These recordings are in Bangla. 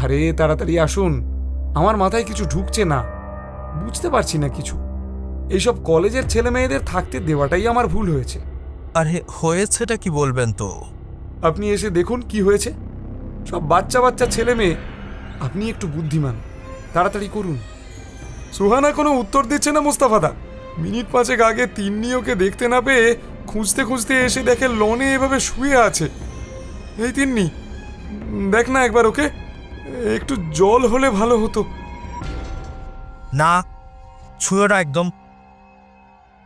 আরে তাড়াতাড়ি আসুন, আমার মাথায় কিছু ঢুকছে না, বুঝতে পারছি না কিছু। এইসব কলেজের ছেলে মেয়েদের থাকতে দেওয়াটাই আমার ভুল হয়েছে। আরে হয়েছেটা কি বলবেন তো? আপনি এসে দেখুন কি হয়েছে। সব বাচ্চা বাচ্চা ছেলে মেয়ে, আপনি একটু বুদ্ধিমান, তাড়াতাড়ি করুন। সুহানা কোনো উত্তর দিচ্ছে না মুস্তাফাদা। মিনিট 5 আগে তিন্নি ওকে দেখতে না পেয়ে খুঁজতে খুঁজতে এসে দেখে লনে এভাবে শুয়ে আছে। এই তিন্নি, দেখ না একবার ওকে, একটু জল হলে ভালো হতো। না, ছুঁয়ো না একদম।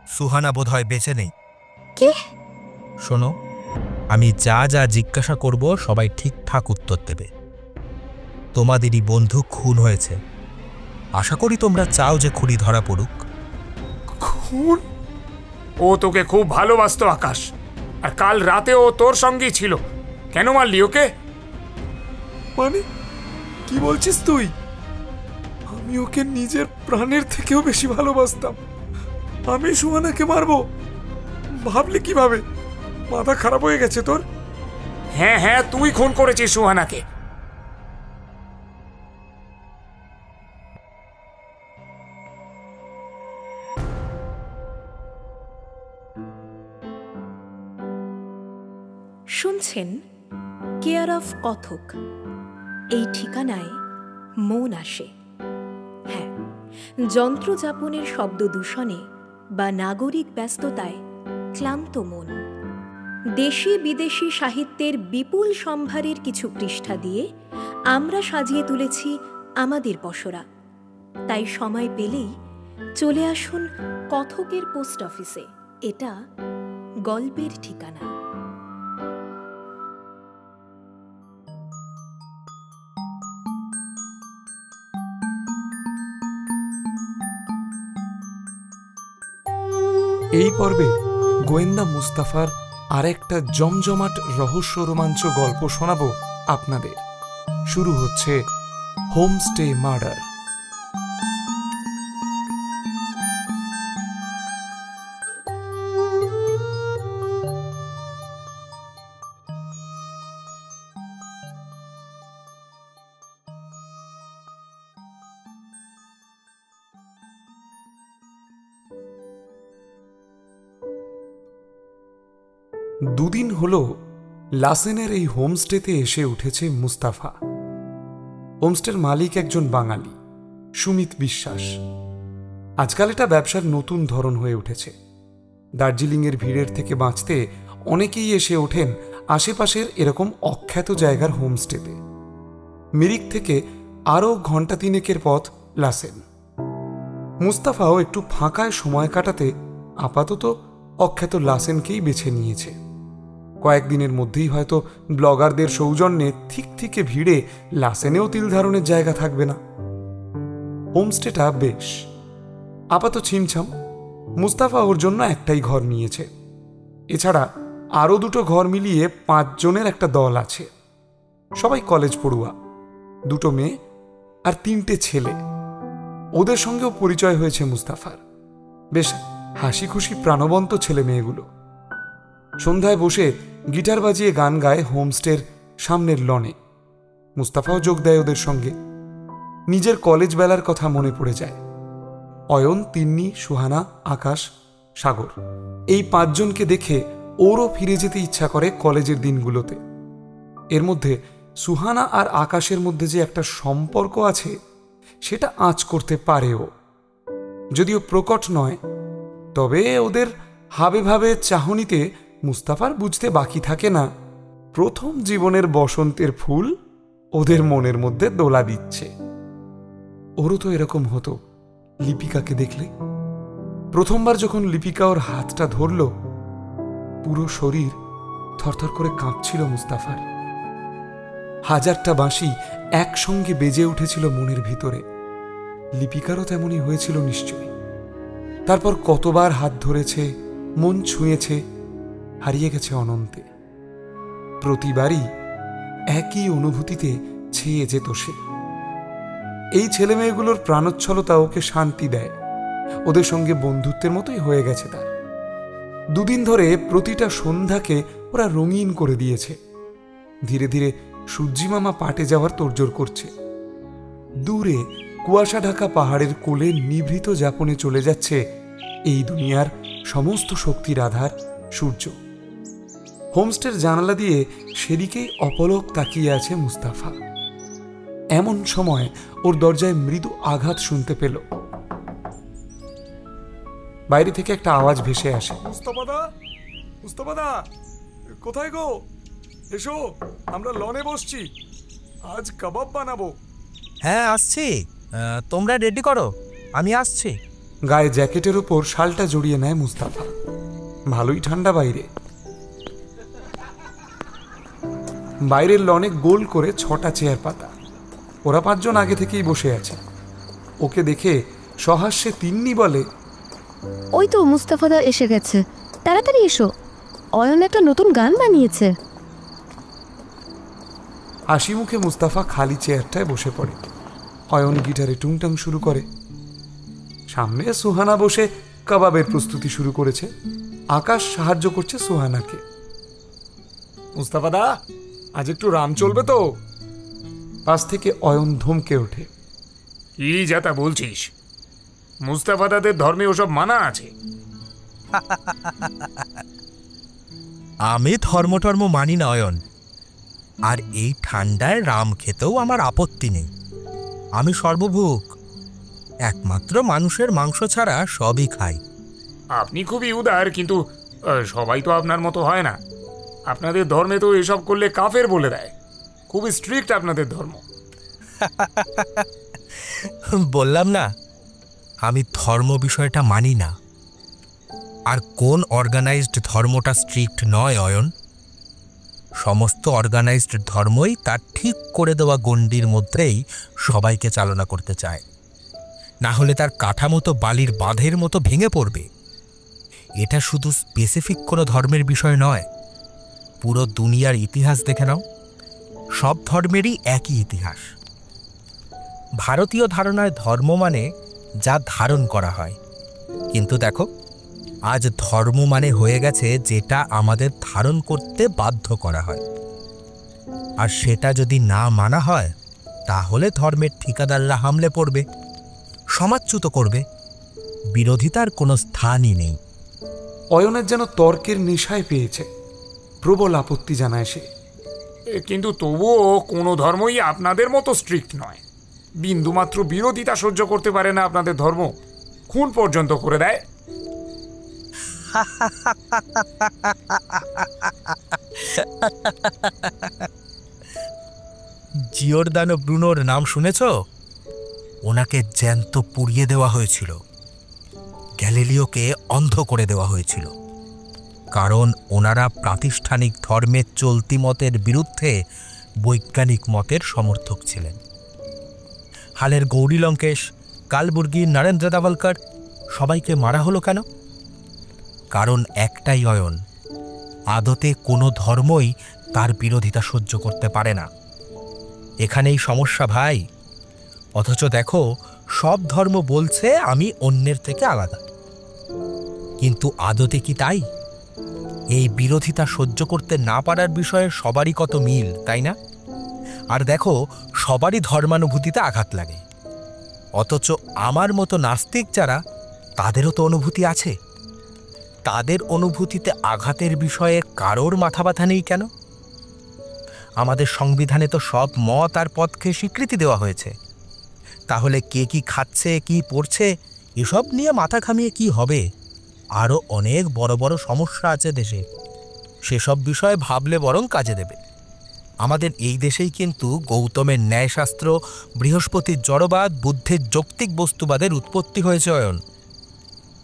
সুহানা বোধহয় বেঁচে নেই। কে? শোনো, আমি যা যা জিজ্ঞাসা করব সবাই ঠিকঠাক উত্তর দেবে। তোমাদেরই বন্ধু খুন হয়েছে। আশা করি তোমরা চাও যে খুনি ধরা পড়ুক। খুন? ও তোকে খুব ভালোবাসতো আকাশ, আর কাল রাতে ও তোর সঙ্গেই ছিল। কেন মারলি ওকে? মানে কি বলছিস তুই? আমি ওকে নিজের প্রাণের থেকেও বেশি ভালোবাসতাম। আমি সুহানাকে মারবো? ভাবলি কিভাবে? মাথা খারাপ হয়ে গেছে তোর? হ্যাঁ হ্যাঁ, তুই খুন করেছিস সুহানাকে। শুনছেন কেয়ার অফ কথক। এই ঠিকানায় মন আসে। হ্যাঁ, যন্ত্রযাপনের শব্দ দূষণে বা নাগরিক ব্যস্ততায় ক্লান্ত মন। দেশি বিদেশি সাহিত্যের বিপুল সম্ভারের কিছু পৃষ্ঠা দিয়ে আমরা সাজিয়ে তুলেছি আমাদের পসরা। তাই সময় পেলেই চলে আসুন কথকের পোস্ট অফিসে। এটা গল্পের ঠিকানা। এই পর্বে গোয়েন্দা মুস্তাফার আরেকটা জমজমাট রহস্য রোমাঞ্চ গল্প শোনাবো আপনাদের। শুরু হচ্ছে হোমস্টে মার্ডার। দুদিন হলো লাসেনের এই হোমস্টেতে এসে উঠেছে মুস্তাফা। হোমস্টের মালিক একজন বাঙালি, সুমিত বিশ্বাস। আজকাল এটা ব্যবসার নতুন ধরন হয়ে উঠেছে। দার্জিলিংয়ের ভিড়ের থেকে বাঁচতে অনেকেই এসে ওঠেন আশেপাশের এরকম অখ্যাত জায়গার হোমস্টেতে। মিরিক থেকে আরও ঘণ্টা 3 পথ লাসেন। মুস্তাফাও একটু ফাঁকায় সময় কাটাতে আপাতত অখ্যাত লাসেনকেই বেছে নিয়েছে। কয়েকদিনের মধ্যেই হয়তো ব্লগারদের সৌজন্যে থেকে ভিড়ে লাসেনেও তিল ধারণের জায়গা থাকবে না। হোমস্টেটা বেশ আপাতত ছিমছাম। মুস্তাফা ওর জন্য একটাই ঘর নিয়েছে। এছাড়া আরও 2 ঘর মিলিয়ে 5 জনের একটা দল আছে। সবাই কলেজ পড়ুয়া, 2 মেয়ে আর 3টে ছেলে। ওদের সঙ্গেও পরিচয় হয়েছে মুস্তাফার। বেশ হাসি খুশি প্রাণবন্ত ছেলে মেয়েগুলো। সন্ধ্যায় বসে গিটার বাজিয়ে গান গায় হোমস্টের সামনের লনে। মুস্তাফাও যোগ দেয় ওদের সঙ্গে। নিজের কলেজ বেলার কথা মনে পড়ে যায়। অয়ন, তিন্নি, সুহানা, আকাশ, সাগর, এই 5 জনকে দেখে ওরও ফিরে যেতে ইচ্ছা করে কলেজের দিনগুলোতে। এর মধ্যে সুহানা আর আকাশের মধ্যে যে একটা সম্পর্ক আছে সেটা আঁচ করতে পারেও, যদিও প্রকট নয়। তবে ওদের হাবে ভাবে চাহনিতে মুস্তাফার বুঝতে বাকি থাকে না প্রথম জীবনের বসন্তের ফুল ওদের মনের মধ্যে দোলা দিচ্ছে। ওরও তো এরকম হতো লিপিকাকে দেখলে। প্রথমবার যখন লিপিকা ওর হাতটা ধরল, পুরো শরীর থরথর করে কাঁপছিল মুস্তাফার। 1000টা বাঁশি একসঙ্গে বেজে উঠেছিল মনের ভিতরে। লিপিকারও তেমনই হয়েছিল নিশ্চয়ই। তারপর কতবার হাত ধরেছে, মন ছুঁয়েছে, হারিয়ে গেছে অনন্তে। প্রতিবারই একই অনুভূতিতে ছেয়ে যেত সে। এই ছেলেমেয়েগুলোর প্রাণোচ্ছলতা ওকে শান্তি দেয়। ওদের সঙ্গে বন্ধুত্বের মতোই হয়ে গেছে তার। 2 দিন ধরে প্রতিটা সন্ধ্যাকে ওরা রঙিন করে দিয়েছে। ধীরে ধীরে সূর্যি মামা পাটে যাওয়ার তোড়জোড় করছে। দূরে কুয়াশা ঢাকা পাহাড়ের কোলে নিভৃত যাপনে চলে যাচ্ছে এই দুনিয়ার সমস্ত শক্তির আধার সূর্য। হোমস্টের জানালা দিয়ে সেদিকেই অপলক তাকিয়ে আছে মুস্তাফা। এমন সময় ওর দরজায় মৃদু আঘাত শুনতে পেল। বাইরে থেকে একটা আওয়াজ ভেসে আসে, মুস্তাফাদা, মুস্তাফাদা, কোথায় গো? এসো, আমরা লনে বসছি, আজ কাবাব বানাবো। হ্যাঁ আসছি, তোমরা রেডি করো, আমি আসছি। গায়ে জ্যাকেটের উপর শালটা জড়িয়ে নেয় মুস্তাফা। ভালোই ঠান্ডা বাইরে। বাইরের লনে গোল করে 6টা চেয়ার পাতা। ওরা 5 জন আগে থেকেই বসে আছে। ওকে দেখে সহাস্যে তিন্নি বলে, ওই তো মুস্তাফাদা এসে গেছে, তাড়াতাড়ি এসো, অয়ন একটা নতুন গান বানিয়েছে। হাসি মুখে মুস্তাফা খালি চেয়ারটায় বসে পড়ে। অয়ন গিটারে টুংটাং শুরু করে। সামনে সুহানা বসে কাবাবের প্রস্তুতি শুরু করেছে। আকাশ সাহায্য করছে সুহানাকে। মুস্তাফাদা, আজ একটু রাম চলবে তো? পাশ থেকে অয়ন ধমকে ওঠে, কি যাতা বলছিস? মুস্তাফাদাদের ধর্মে ওসব মানা আছে? আমি ধর্ম মানি না অয়ন, আর এই ঠান্ডায় রাম খেতেও আমার আপত্তি নেই। আমি সর্বভুক, একমাত্র মানুষের মাংস ছাড়া সবই খাই। আপনি খুবই উদার, কিন্তু সবাই তো আপনার মতো হয় না। আপনাদের ধর্মে তো এসব করলে কাফের বলে দেয়। খুবই স্ট্রিক্ট আপনাদের ধর্ম। বললাম না, আমি ধর্ম বিষয়টা মানি না। আর কোন অর্গানাইজড ধর্মটা স্ট্রিক্ট নয় অয়ন? সমস্ত অর্গানাইজড ধর্মই তার ঠিক করে দেওয়া গণ্ডির মধ্যেই সবাইকে চালনা করতে চায়, না হলে তার কাঠামো তো বালির বাঁধের মতো ভেঙে পড়বে। এটা শুধু স্পেসিফিক কোনো ধর্মের বিষয় নয়, পুরো দুনিয়ার ইতিহাস দেখে নাও, সব ধর্মেরই একই ইতিহাস। ভারতীয় ধারণায় ধর্ম মানে যা ধারণ করা হয়, কিন্তু দেখো আজ ধর্ম মানে হয়ে গেছে যেটা আমাদের ধারণ করতে বাধ্য করা হয়। আর সেটা যদি না মানা হয়, তাহলে ধর্মের ঠিকাদাররা হামলে পড়বে, সমাজচ্যুত করবে। বিরোধিতার কোনো স্থানই নেই। অয়নের যেন তর্কের নেশায় পেয়েছে। প্রবল আপত্তি জানায় সে। কিন্তু তবুও কোনো ধর্মই আপনাদের মতো স্ট্রিক্ট নয়। বিন্দুমাত্র বিরোধিতা সহ্য করতে পারে না আপনাদের ধর্ম, খুন পর্যন্ত করে দেয়। জিওরদানো ব্রুনোর নাম শুনেছ? ওনাকে জ্যান্ত পুড়িয়ে দেওয়া হয়েছিল, গ্যালিলিওকে অন্ধ করে দেওয়া হয়েছিল, কারণ ওনারা প্রাতিষ্ঠানিক ধর্মের চলতি মতের বিরুদ্ধে বৈজ্ঞানিক মতের সমর্থক ছিলেন। হালের গৌরী লঙ্কেশ, কালবুর্গি, নরেন্দ্র দাভলকর সবাইকে মারা হলো কেন? কারণ একটাই অয়ন, আদতে কোনো ধর্মই তার বিরোধিতা সহ্য করতে পারে না। এখানেই সমস্যা ভাই। অথচ দেখো, সব ধর্ম বলছে আমি অন্যের থেকে আলাদা, কিন্তু আদতে কি তাই? এই বিরোধিতা সহ্য করতে না পারার বিষয়ে সবারই কত মিল, তাই না? আর দেখো, সবারই ধর্মানুভূতিতে আঘাত লাগে। অথচ আমার মতো নাস্তিক যারা, তাদেরও তো অনুভূতি আছে। তাদের অনুভূতিতে আঘাতের বিষয়ে কারোর মাথা ব্যথা নেই কেন? আমাদের সংবিধানে তো সব মত আর পথকে স্বীকৃতি দেওয়া হয়েছে। তাহলে কে কি খাচ্ছে, কি পড়ছে, এসব নিয়ে মাথা ঘামিয়ে কি হবে? আরও অনেক বড় বড় সমস্যা আছে দেশে, সেসব বিষয়ে ভাবলে বরং কাজে দেবে। আমাদের এই দেশেই কিন্তু গৌতমের ন্যায়শাস্ত্র, বৃহস্পতির জড়বাদ, বুদ্ধের যৌক্তিক বস্তুবাদের উৎপত্তি হয়েছে অয়ন।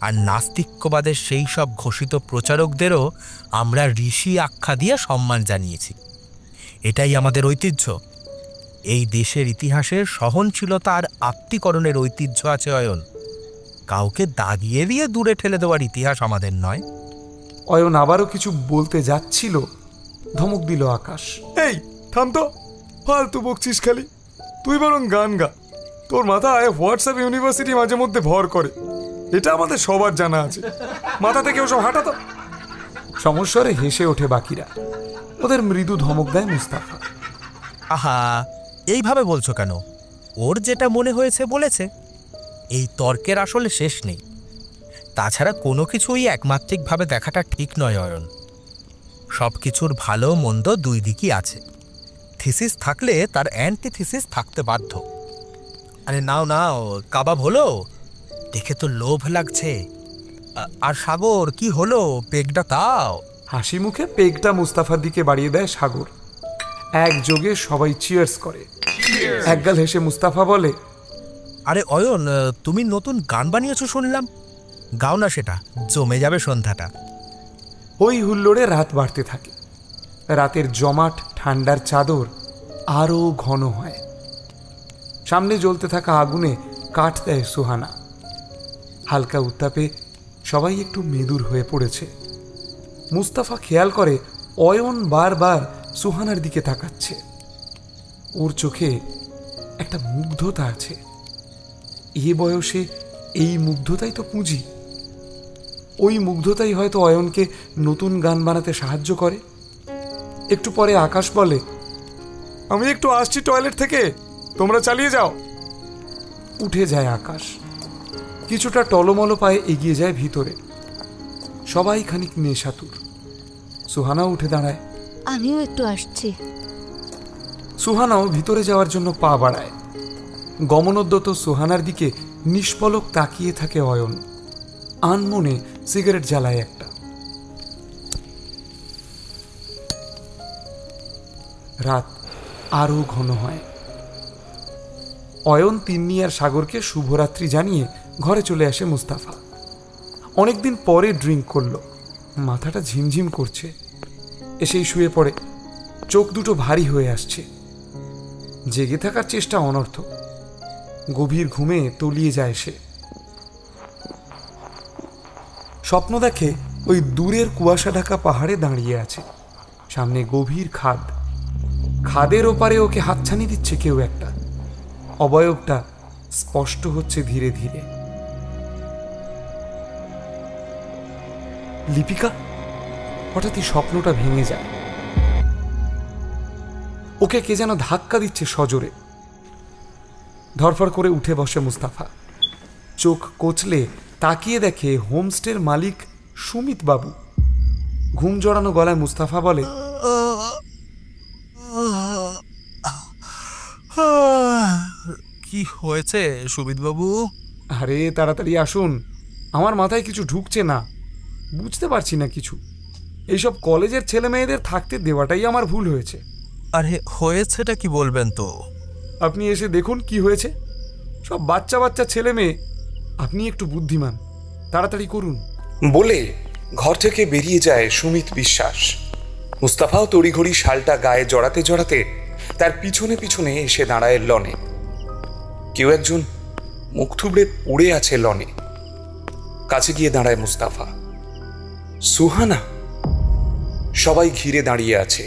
আর নাস্তিক্যবাদের সেই সব ঘোষিত প্রচারকদেরও আমরা ঋষি আখ্যা দিয়ে সম্মান জানিয়েছি। এটাই আমাদের ঐতিহ্য। এই দেশের ইতিহাসের সহনশীলতা আর আত্মীকরণের ঐতিহ্য আছে অয়ন। কাউকে দাগিয়ে দিয়ে দূরে ঠেলে দেওয়ার ইতিহাস আমাদের নয়। অয়ন আবারও কিছু বলতে যাচ্ছিল, ধমক দিল আকাশ। এই থাম তো, ফালতু বকছিস খালি। তুই বরং গান গা। তোর মাথায় হোয়াটসঅ্যাপ ইউনিভার্সিটি মাঝে মধ্যে ভর করে, এটা আমাদের সবার জানা আছে। মাথা থেকে ওসব হাঁটাতো। সমস্বরে হেসে ওঠে বাকিরা। ওদের মৃদু ধমক দেয় মুস্তাফা। আহা, এইভাবে বলছো কেন? ওর যেটা মনে হয়েছে বলেছে। এই তর্কের আসলে শেষ নেই। তাছাড়া কোনো কিছুই একমাত্রিকভাবে দেখাটা ঠিক নয় অয়ন। সব কিছুর ভালো মন্দ দুই দিকই আছে। থিসিস থাকলে তার অ্যান্টিথিসিস থাকতে বাধ্য। আরে নাও নাও, কাবাব হলো? দেখে তো লোভ লাগছে। আর সাগর, কি হলো? পেগটা তাও। হাসি মুখে পেগটা মুস্তাফার দিকে বাড়িয়ে দেয় সাগর। একযোগে সবাই চিয়ার্স করে। একগাল হেসে মুস্তাফা বলে, আরে অয়ন, তুমি নতুন গান বানিয়েছো শুনলাম। গাও না, সেটা জমে যাবে সন্ধ্যাটা। ওই হুল্লোড়ে রাত বাড়তে থাকে। রাতের জমাট ঠান্ডার চাদর আরও ঘন হয়। সামনে জ্বলতে থাকা আগুনে কাঠ দেয় সুহানা। হালকা উত্তাপে সবাই একটু মেদুর হয়ে পড়েছে। মুস্তাফা খেয়াল করে অয়ন বারবার সুহানার দিকে তাকাচ্ছে। ওর চোখে একটা মুগ্ধতা আছে। এ বয়সে এই মুগ্ধতাই তো পুঁজি। ওই মুগ্ধতাই হয়তো অয়নকে নতুন গান বানাতে সাহায্য করে। একটু পরে আকাশ বলে, আমি একটু আসছি টয়লেট থেকে, তোমরা চালিয়ে যাও। উঠে যায় আকাশ। কিছুটা টলমল পায়ে এগিয়ে যায় ভিতরে। সবাই খানিক নেশাতুর। সুহানাও উঠে দাঁড়ায়। আমিও একটু আসছি। সুহানাও ভিতরে যাওয়ার জন্য পা বাড়ায়। গমনোদ্যত সুহানার দিকে নিষ্পলক তাকিয়ে থাকে অয়ন। আনমনে সিগারেট জ্বালায় একটা। রাত আরো ঘন হয়। অয়ন, তিন্নি আর সাগরকে শুভরাত্রি জানিয়ে ঘরে চলে আসে মুস্তাফা। অনেকদিন পরে ড্রিঙ্ক করলো। মাথাটা ঝিমঝিম করছে। এসেই শুয়ে পড়ে। চোখ দুটো ভারী হয়ে আসছে। জেগে থাকার চেষ্টা অনর্থক। গভীর ঘুমে তলিয়ে যায় সে। স্বপ্ন দেখে ওই দূরের কুয়াশা ঢাকা পাহাড়ে দাঁড়িয়ে আছে। সামনে গভীর খাদ। খাদের ওপারে ওকে হাতছানি দিচ্ছে কেউ একটা। অবয়বটা স্পষ্ট হচ্ছে ধীরে ধীরে। লিপিকা। হঠাৎই স্বপ্নটা ভেঙে যায়। ওকে কে যেন ধাক্কা দিচ্ছে সজোরে। ধরফর করে উঠে বসে মুস্তাফা। চোখ কচলে তাকিয়ে দেখে হোমস্টের মালিক সুমিত বাবু। ঘুম জড়ানো গলায় মুস্তাফা বলে, কি হয়েছে সুমিত বাবু? আরে তাড়াতাড়ি আসুন, আমার মাথায় কিছু ঢুকছে না। বুঝতে পারছি না কিছু। এইসব কলেজের ছেলে মেয়েদের থাকতে দেওয়াটাই আমার ভুল হয়েছে। আরে হয়েছেটা কি বলবেন তো? আপনি এসে দেখুন কি হয়েছে। সব বাচ্চা বাচ্চা ছেলে মেয়ে। আপনি একটু বুদ্ধিমান, তাড়াতাড়ি করুন বলে ঘর থেকে বেরিয়ে যায় সুমিত বিশ্বাস। মুস্তাফাও তড়িঘড়ি শালটা গায়ে জড়াতে জড়াতে তার পিছনে পিছনে এসে দাঁড়ায় লনে। কেউ একজন মুখ থুবড়ে পড়ে আছে লনে। কাছে গিয়ে দাঁড়ায় মুস্তাফা। সুহানা। সবাই ঘিরে দাঁড়িয়ে আছে।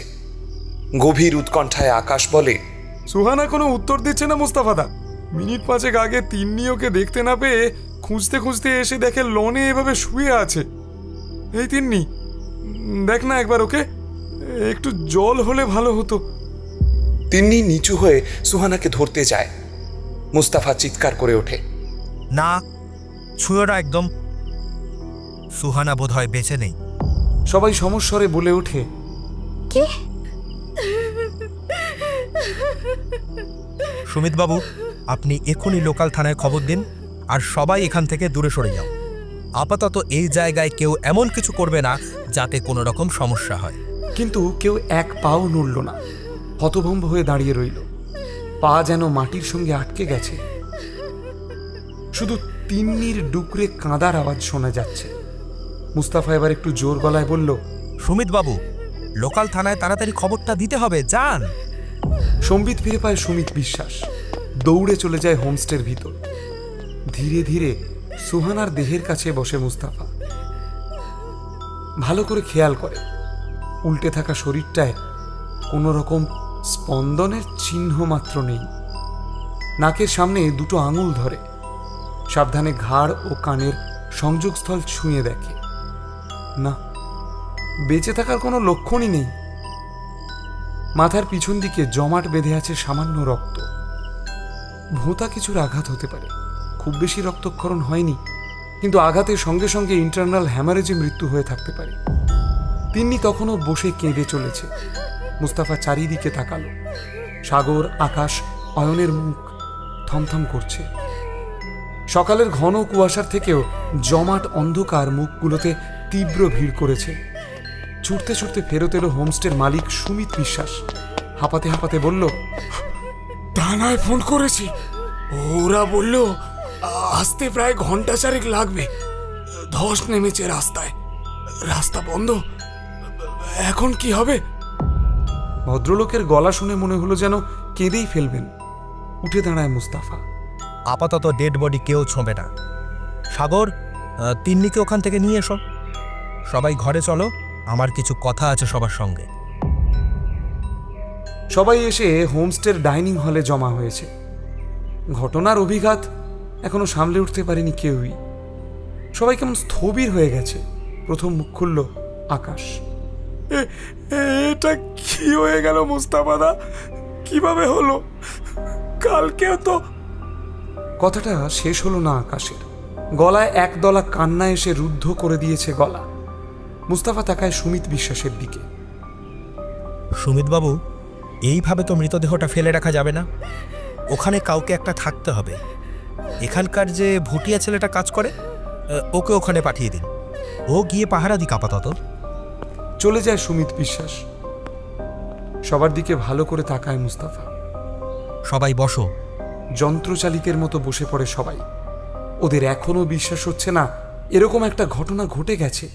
গভীর উৎকণ্ঠায় আকাশ বলে, সুহানা কোনো উত্তর দিচ্ছে না মুস্তাফাদা। মিনিট পাঁচেক আগে তিন্নি ওকে দেখতে না পেয়ে খুঁজতে খুঁজতে এসে দেখে লনে এভাবে শুয়ে আছে। এই তিন্নি, দেখ না একবার ওকে, একটু জল হলে ভালো হতো। তিন্নি নিচু হয়ে সুহানাকে ধরতে যায়। মুস্তাফা চিৎকার করে ওঠে, না, ছুঁয়ো না একদম। সুহানা বোধ হয় বেঁচে নেই। সবাই সমস্বরে বলে ওঠে, কে? সুমিত বাবু, আপনি এখনই লোকাল থানায় খবর দিন আর সবাই এখান থেকে দূরে সরে যাও। আপাতত এই জায়গায় কেউ এমন কিছু করবে না যাতে কোনো রকম সমস্যা হয়। কিন্তু কেউ এক পাও নড়ল না। হতভম্ব হয়ে দাঁড়িয়ে রইল। পা যেন মাটির সঙ্গে আটকে গেছে। শুধু তিন্নির ডুকরে কাঁদার আওয়াজ শোনা যাচ্ছে। মুস্তাফা এবার একটু জোর গলায় বলল, সুমিত বাবু, লোকাল থানায় তাড়াতাড়ি খবরটা দিতে হবে, যান। সম্বিত ফিরে পায় সুমিত বিশ্বাস। দৌড়ে চলে যায় হোমস্টের ভিতর। ধীরে ধীরে সুহানার দেহের কাছে বসে মুস্তাফা। ভালো করে খেয়াল করে উল্টে থাকা শরীরটায় কোনো রকম স্পন্দনের চিহ্ন মাত্র নেই। নাকের সামনে দুটো আঙুল ধরে সাবধানে ঘাড় ও কানের সংযোগস্থল ছুঁয়ে দেখে। না, বেঁচে থাকার কোনো লক্ষণই নেই। মাথার পিছন দিকে জমাট বেঁধে আছে সামান্য রক্ত। ভোঁতা কিছুর আঘাত হতে পারে, খুব বেশি রক্তক্ষরণ হয়নি, কিন্তু আঘাতের সঙ্গে সঙ্গে ইন্টারনাল হ্যামারেজে মৃত্যু হয়ে থাকতে পারে। তিন্নি তখনও বসে কেঁদে চলেছে। মুস্তাফা চারিদিকে তাকালো। সাগর, আকাশ, অয়নের মুখ থমথম করছে। সকালের ঘন কুয়াশার থেকেও জমাট অন্ধকার মুখগুলোতে তীব্র ভিড় করেছে। ছুটতে ছুটতে ফেরত এলো হোমস্টের মালিক সুমিত বিশ্বাস। হাঁপাতে হাঁপাতে বলল, থানায় ফোন করেছি, ওরা বলল আসতে প্রায় ঘন্টা চারেক লাগবে। ধস নেমেছে রাস্তায়, রাস্তা বন্ধ। এখন কি হবে? ভদ্রলোকের গলা শুনে মনে হলো যেন কেঁদেই ফেলবেন। উঠে দাঁড়ায় মুস্তাফা। আপাতত ডেড বডি কেউ ছোঁবে না। সাগর, তিন্নিকে ওখান থেকে নিয়ে এসো। সবাই ঘরে চলো, আমার কিছু কথা আছে সবার সঙ্গে। সবাই এসে হোমস্টের ডাইনিং হলে জমা হয়েছে। ঘটনার অভিঘাত এখনো সামলে উঠতে পারেনি কেউই। সবাই কেমন স্থবির হয়ে গেছে। প্রথম মুখ খুলল আকাশ। এটা কি হয়ে গেল মুস্তাফাদা? কিভাবে হলো? কালকেও তো। কথাটা শেষ হলো না আকাশের। গলায় একদলা কান্না এসে রুদ্ধ করে দিয়েছে গলা। মুস্তাফা তাকায় সুমিত বিশ্বাসের দিকে। সুমিতবাবু, এইভাবে তো মৃতদেহটা ফেলে রাখা যাবে না। ওখানে কাউকে একটা থাকতে হবে। এখানকার যে ভুটিয়া ছেলেটা কাজ করে, ওকে ওখানে পাঠিয়ে দিন। ও গিয়ে পাহারা দিক আপাতত। চলে যায় সুমিত বিশ্বাস। সবার দিকে ভালো করে তাকায় মুস্তাফা। সবাই বসো। যন্ত্রচালিতের মতো বসে পড়ে সবাই। ওদের এখনো বিশ্বাস হচ্ছে না এরকম একটা ঘটনা ঘটে গেছে।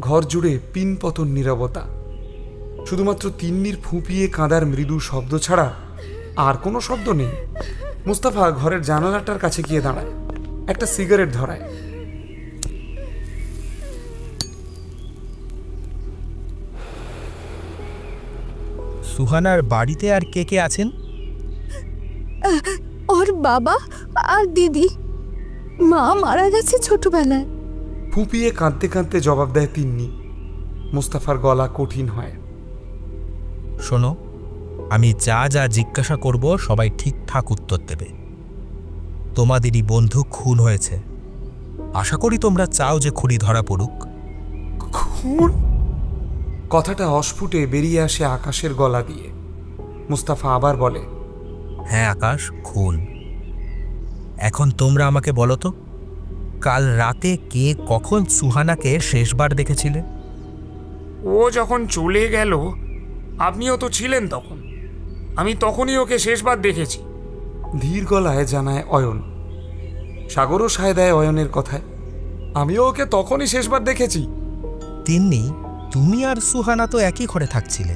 ঘর জুড়ে পিনপতন নীরবতা। শুধুমাত্র তিন্নির ফুঁপিয়ে কাঁদার মৃদু শব্দ ছাড়া আর কোনো শব্দ নেই। মুস্তাফা ঘরের জানালাটার কাছে গিয়ে দাঁড়ায়, একটা সিগারেট ধরায়। সুহানার বাড়িতে আর কে কে আছেন? ওর বাবা আর দিদি। মা মারা গেছে ছোটবেলায়। ফুঁপিয়ে কাঁদতে কাঁদতে জবাব দেয় তিন্নি। মুস্তাফার গলা কঠিন হয়। শোনো, আমি যা যা জিজ্ঞাসা করব সবাই ঠিকঠাক উত্তর দেবে। তোমাদেরই বন্ধু খুন হয়েছে। আশা করি তোমরা চাও যে খুনি ধরা পড়ুক। খুন? কথাটা অস্ফুটে বেরিয়ে আসে আকাশের গলা দিয়ে। মুস্তাফা আবার বলে, হ্যাঁ আকাশ, খুন। এখন তোমরা আমাকে বলো তো, কাল রাতে কে কখন সুহানাকে শেষবার দেখেছিলে? ও যখন চলে গেল আপনিও তো ছিলেন তখন। আমি তখনই ওকে শেষবার দেখেছি। ধীর গলায় জানায় অয়ন। সাগরও সায় দেয় অয়নের কথায়। আমিও ওকে তখনই শেষবার দেখেছি। তিন্নি, তুমি আর সুহানা তো একই ঘরে থাকছিলে।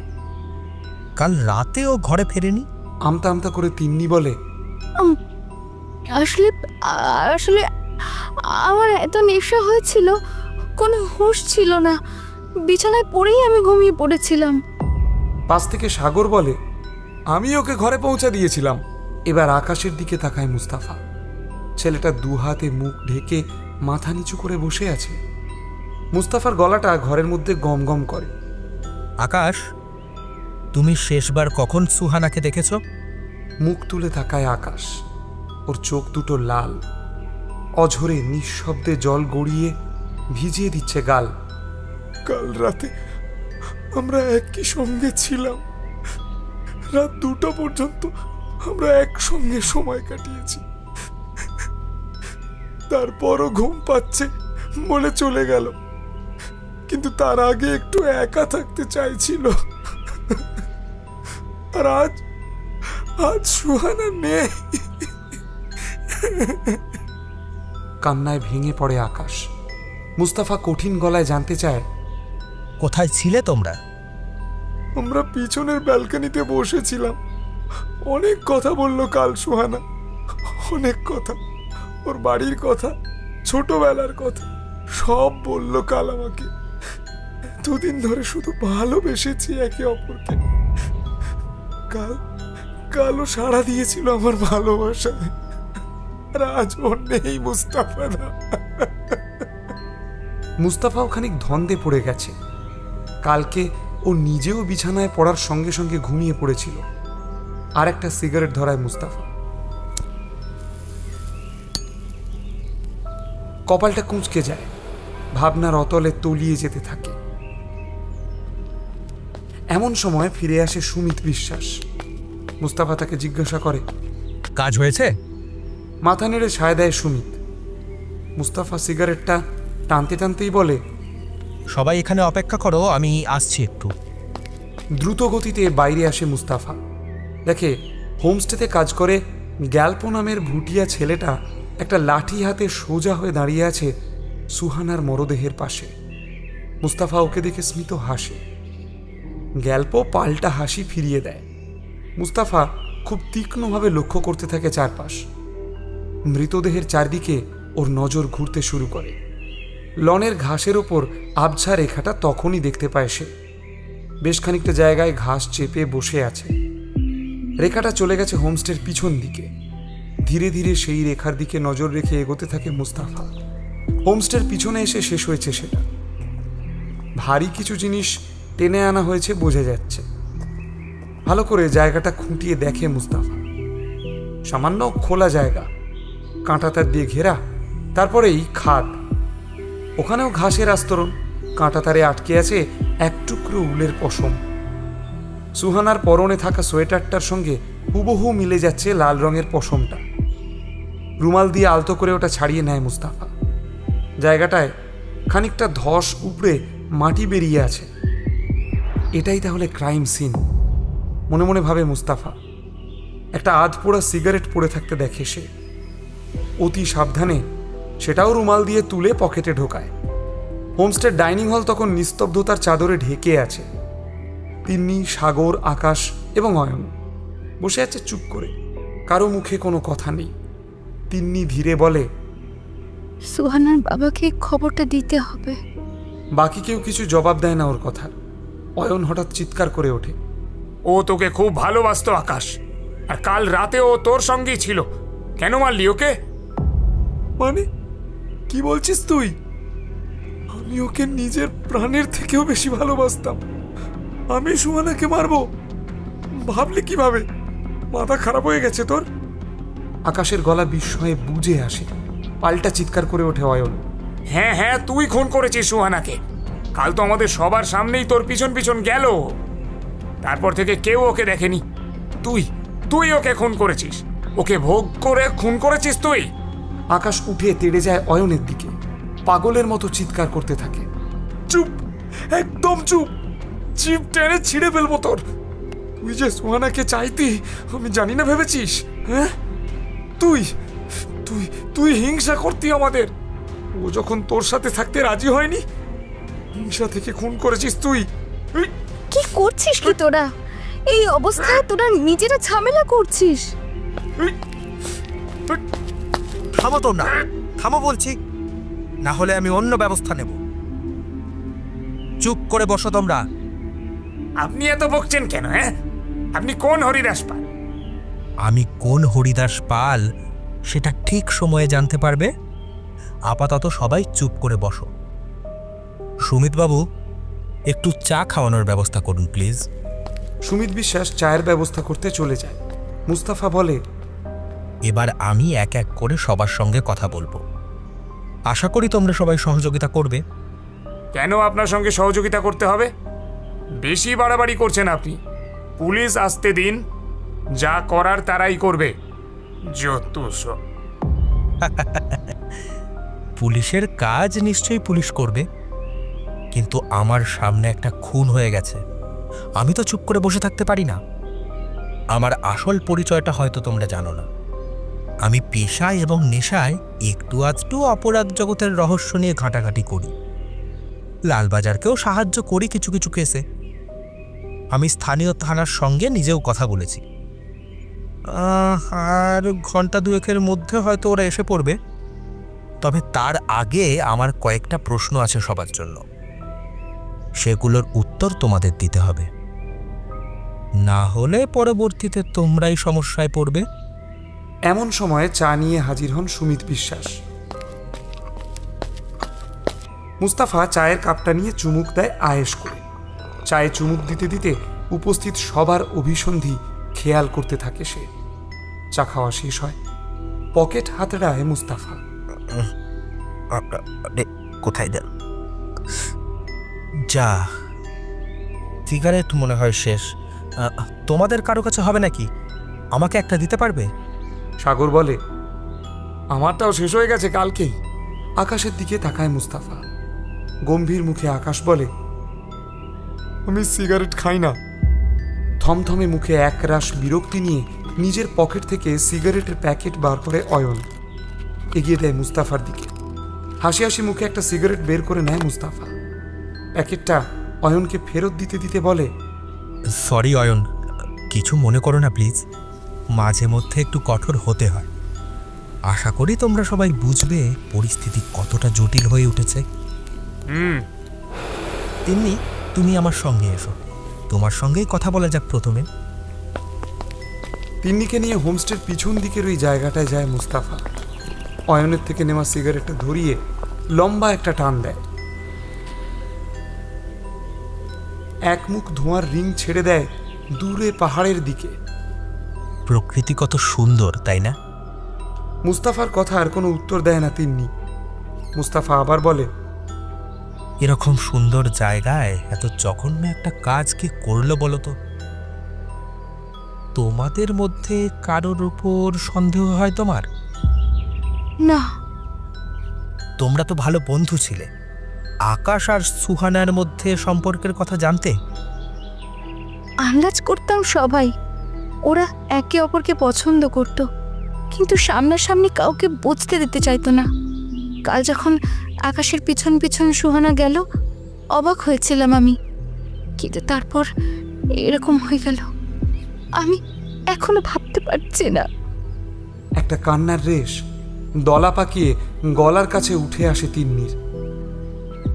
কাল রাতে ও ঘরে ফেরেনি? আমতা আমতা করে তিন্নি বলে, আসলে আসলে আমার এত নেশা হয়েছিল, কোনো হুঁশ ছিল না। বিছানায় পড়েই আমি ঘুমিয়ে পড়েছিলাম। পাশ থেকে সাগর বলে, আমি ওকে ঘরে পৌঁছে দিয়েছিলাম। এবার আকাশের দিকে তাকায় মুস্তাফা। ছেলেটা দু হাতে মুখ ঢেকে মাথা নিচু করে বসে আছে। মুস্তাফার গলাটা ঘরের মধ্যে গম গম করে। আকাশ, তুমি শেষবার কখন সুহানাকে দেখেছ? মুখ তুলে তাকায় আকাশ। ওর চোখ দুটো লাল। অঝরে নিঃশব্দে জল গড়িয়ে ভিজিয়ে দিচ্ছে গাল। কাল রাতে আমরা একই সঙ্গে ছিলাম। রাত 2টা পর্যন্ত আমরা একসঙ্গে সময় কাটিয়েছি। তারপরও ঘুম পাচ্ছে বলে চলে গেল, কিন্তু তার আগে একটু একা থাকতে চাইছিল। আর আজ সুহানা নেই। কান্নায় ভেঙে পড়ে আকাশ। মুস্তাফা কঠিন গলায় জানতে চায়, কোথায় ছিলে তোমরা? আমরা পিছনের ব্যালকনিতে বসেছিলাম। অনেক কথা বলল কাল সুহানা, অনেক কথা। ওর বাড়ির কথা, ছোটবেলার কথা সব বলল কাল আমাকে। দুদিন ধরে শুধু ভালোবেসেছি একে অপরকে। কালও সাড়া দিয়েছিল আমার ভালোবাসায়। আর আজ ওর নেই মুস্তাফা। মুস্তাফাও খানিক ধন্দে পড়ে গেছে। কালকে ও নিজেও বিছানায় পড়ার সঙ্গে সঙ্গে ঘুমিয়ে পড়েছিল। আর একটা সিগারেট ধরায় মুস্তাফা। কপালটা কুঁচকে যায়, ভাবনার অতলে তলিয়ে যেতে থাকে। এমন সময় ফিরে আসে সুমিত বিশ্বাস। মুস্তাফা তাকে জিজ্ঞাসা করে, কাজ হয়েছে? মাথা নেড়ে সায় দেয় সুমিত। মুস্তাফা সিগারেটটা টানতে টানতেই বলে, সবাই এখানে অপেক্ষা করো, আমি আসছি একটু। দ্রুত গতিতে বাইরে আসে মুস্তাফা। দেখে হোমস্টেতে কাজ করে গ্যাল্পো নামের ভুটিয়া ছেলেটা একটা লাঠি হাতে সোজা হয়ে দাঁড়িয়ে আছে সুহানার মরদেহের পাশে। মুস্তাফা ওকে দেখে স্মিত হাসে। গ্যাল্পো পাল্টা হাসি ফিরিয়ে দেয়। মুস্তাফা খুব তীক্ষ্ণভাবে লক্ষ্য করতে থাকে চারপাশ। মৃতদেহের চারদিকে ওর নজর ঘুরতে শুরু করে। লনের ঘাসের ওপর আবছা রেখাটা তখনই দেখতে পায় সে। বেশ খানিকটা জায়গায় ঘাস চেপে বসে আছে। রেখাটা চলে গেছে হোমস্টের পিছন দিকে। ধীরে ধীরে সেই রেখার দিকে নজর রেখে এগোতে থাকে মুস্তাফা। হোমস্টের পিছনে এসে শেষ হয়েছে সেটা। ভারী কিছু জিনিস টেনে আনা হয়েছে বোঝা যাচ্ছে। ভালো করে জায়গাটা খুঁটিয়ে দেখে মুস্তাফা। সামান্য খোলা জায়গা, কাঁটাতার দিয়ে ঘেরা, তারপরেই খাদ। ওখানেও ঘাসের আস্তরণ, কাঁটাতারে আটকে আছে এক টুকরো উলের পশম। সুহানার পরনে থাকা সোয়েটারটার সঙ্গে হুবহু মিলে যাচ্ছে লাল রঙের পশমটা। রুমাল দিয়ে আলতো করে ওটা ছাড়িয়ে নেয় মুস্তাফা। জায়গাটায় খানিকটা ধস উপড়ে মাটি বেরিয়ে আছে। এটাই তাহলে ক্রাইম সিন, মনে মনে ভাবে মুস্তাফা। একটা আধপোড়া সিগারেট পড়ে থাকতে দেখে সে। অতি সাবধানে সেটাও রুমাল দিয়ে তুলে পকেটে ঢোকায়। হোমস্টের ডাইনিং হল তখন নিস্তব্ধতার চাদরে ঢেকে আছে। তিন্নি, সাগর, আকাশ এবং অয়ন বসে আছে চুপ করে। কারো মুখে কোনো কথা নেই। তিন্নি ধীরে বলে, সুহানার বাবাকে খবরটা দিতে হবে। বাকি কেউ কিছু জবাব দেয় না ওর কথার। অয়ন হঠাৎ চিৎকার করে ওঠে, ও তোকে খুব ভালোবাসতো আকাশ, আর কাল রাতে ও তোর সঙ্গেই ছিল। কেন মারলি ওকে? মানে কি বলছিস তুই? আমি ওকে নিজের প্রাণের থেকেও বেশি ভালোবাসতাম। আমি সুহানাকে মারবো? ভাবলি কিভাবে? মাথা খারাপ হয়ে গেছে তোর? আকাশের গলা বিস্ময়ে বুঝে আসে। পাল্টা চিৎকার করে ওঠে অয়ন, হ্যাঁ হ্যাঁ, তুই খুন করেছিস সুহানাকে। কাল তো আমাদের সবার সামনেই তোর পিছন পিছন গেল। তারপর থেকে কেউ ওকে দেখেনি। তুই ওকে খুন করেছিস। ওকে ভোগ করে খুন করেছিস তুই। আকাশ উঠে তেড়ে যায় অয়নের দিকে। পাগলের মতো চিৎকার করতে থাকে, চুপ, একদম চুপ। জিভ টেনে ছিঁড়ে ফেলবো তোর। তুই যে সুহানাকে চাইতি আমি জানি না ভেবেছিস? হ্যাঁ, তুই তুই তুই হিংসা করতি আমাদের। ও যখন তোর সাথে থাকতে রাজি হয়নি, হিংসা থেকে খুন করেছিস তুই। কি করছিস কি তোরা? এই অবস্থায় তোরা নিজেরা ঝামেলা করছিস। থামো তোমরা, থামো বলছি, না হলে আমি অন্য ব্যবস্থা নেব। চুপ করে বসো তোমরা। আপনি এত বকছেন কেন? হ্যাঁ, আপনি কোন হরিদাস পাল? আমি কোন হরিদাস পাল সেটা ঠিক সময়ে জানতে পারবে। আপাতত সবাই চুপ করে বসো। সুমিতবাবু, একটু চা খাওয়ানোর ব্যবস্থা করুন প্লিজ। সুমিত বিশ্বাস চায়ের ব্যবস্থা করতে চলে যায়। মুস্তাফা বলে, এবার আমি এক এক করে সবার সঙ্গে কথা বলবো। আশা করি তোমরা সবাই সহযোগিতা করবে। কেন আপনার সঙ্গে সহযোগিতা করতে হবে? বেশি বাড়াবাড়ি করছেন আপনি। পুলিশ আসতে দিন, যা করার তারাই করবে। যত সব। পুলিশের কাজ নিশ্চয়ই পুলিশ করবে, কিন্তু আমার সামনে একটা খুন হয়ে গেছে। আমি তো চুপ করে বসে থাকতে পারি না। আমার আসল পরিচয়টা হয়তো তোমরা জানো না। আমি পেশায় এবং নেশায় একটু আধটু অপরাধ জগতের রহস্য নিয়ে ঘাঁটাঘাঁটি করি। লালবাজারকেও সাহায্য করি কিছু কিছু কেসে। আমি স্থানীয় থানার সঙ্গে নিজেও কথা বলেছি। আর ঘন্টা দুয়েকের মধ্যে হয়তো ওরা এসে পড়বে। তবে তার আগে আমার কয়েকটা প্রশ্ন আছে সবার জন্য। সেগুলোর উত্তর তোমাদের দিতে হবে, না হলে পরবর্তীতে তোমরাই সমস্যায় পড়বে। এমন সময়ে চা নিয়ে হাজির হন সুমিত বিশ্বাস। মুস্তাফা চায়ের কাপটা নিয়ে চুমুক দেয় আয়েশ করে। চায়ে চুমুক দিতে দিতে উপস্থিত সবার অভিসন্ধি খেয়াল করতে থাকে সে। চা খাওয়া শেষ হয়, পকেট হাতড়ায় মুস্তাফা। কোথায় দেন? যা, সিগারেট মনে হয় শেষ। তোমাদের কারো কাছে হবে নাকি? আমাকে একটা দিতে পারবে? সাগর বলে, আমারটাও শেষ হয়ে গেছে কালকেই। আকাশের দিকে তাকায় মুস্তাফা। গম্ভীর মুখে আকাশ বলে, আমি সিগারেট খাই না। থমথমে মুখে একরাশ বিরক্তি নিয়ে নিজের পকেট থেকে সিগারেটের প্যাকেট বার করে অয়ন এগিয়ে দেয় মুস্তাফার দিকে। হাসি হাসি মুখে একটা সিগারেট বের করে নেয় মুস্তাফা। প্যাকেটটা অয়নকে ফেরত দিতে দিতে বলে, সরি অয়ন, কিছু মনে করো না প্লিজ। মাঝে মধ্যে একটু কঠোর হতে হয়। আশা করি তোমরা সবাই বুঝবে পরিস্থিতি কতটা জটিল হয়ে উঠেছে। তেমনি তুমি আমার সঙ্গে এসো, তোমার সঙ্গেই কথা বলা যাক প্রথমে। তিন্নিকে নিয়ে হোমস্টের পিছন দিকের ওই জায়গাটায় যায় মুস্তাফা। অয়নের থেকে নেওয়া সিগারেটটা ধরিয়ে লম্বা একটা টান দেয়। এক মুখ ধোঁয়ার রিং ছেড়ে দেয় দূরে পাহাড়ের দিকে। প্রকৃতি কত সুন্দর, তাই না? মুস্তাফার কথা আর কোনো উত্তর দেয় না তিন্নি। মুস্তাফা আবার বলে, এরকম সুন্দর জায়গায় এত জঘন্য একটা কাজ কে করলো বলো তো? তোমাদের মধ্যে কারোর উপর সন্দেহ হয় তোমার? না। তোমরা তো ভালো বন্ধু ছিলে। আকাশ আর সুহানার মধ্যে সম্পর্কের কথা জানতে? আন্দাজ করতাম সবাই ওরা একে অপরকে পছন্দ করত, কিন্তু সামনাসামনি কাউকে বুঝতে দিতে চাইতো না। কাল যখন আকাশের পিছন পিছন সুহানা গেল, অবাক হয়েছিলাম আমি, কিন্তু তারপর এরকম হয়ে গেল। আমি এখনো ভাবতে পারছি না। একটা কান্নার রেশ দলা পাকিয়ে গলার কাছে উঠে আসে তিন্নির।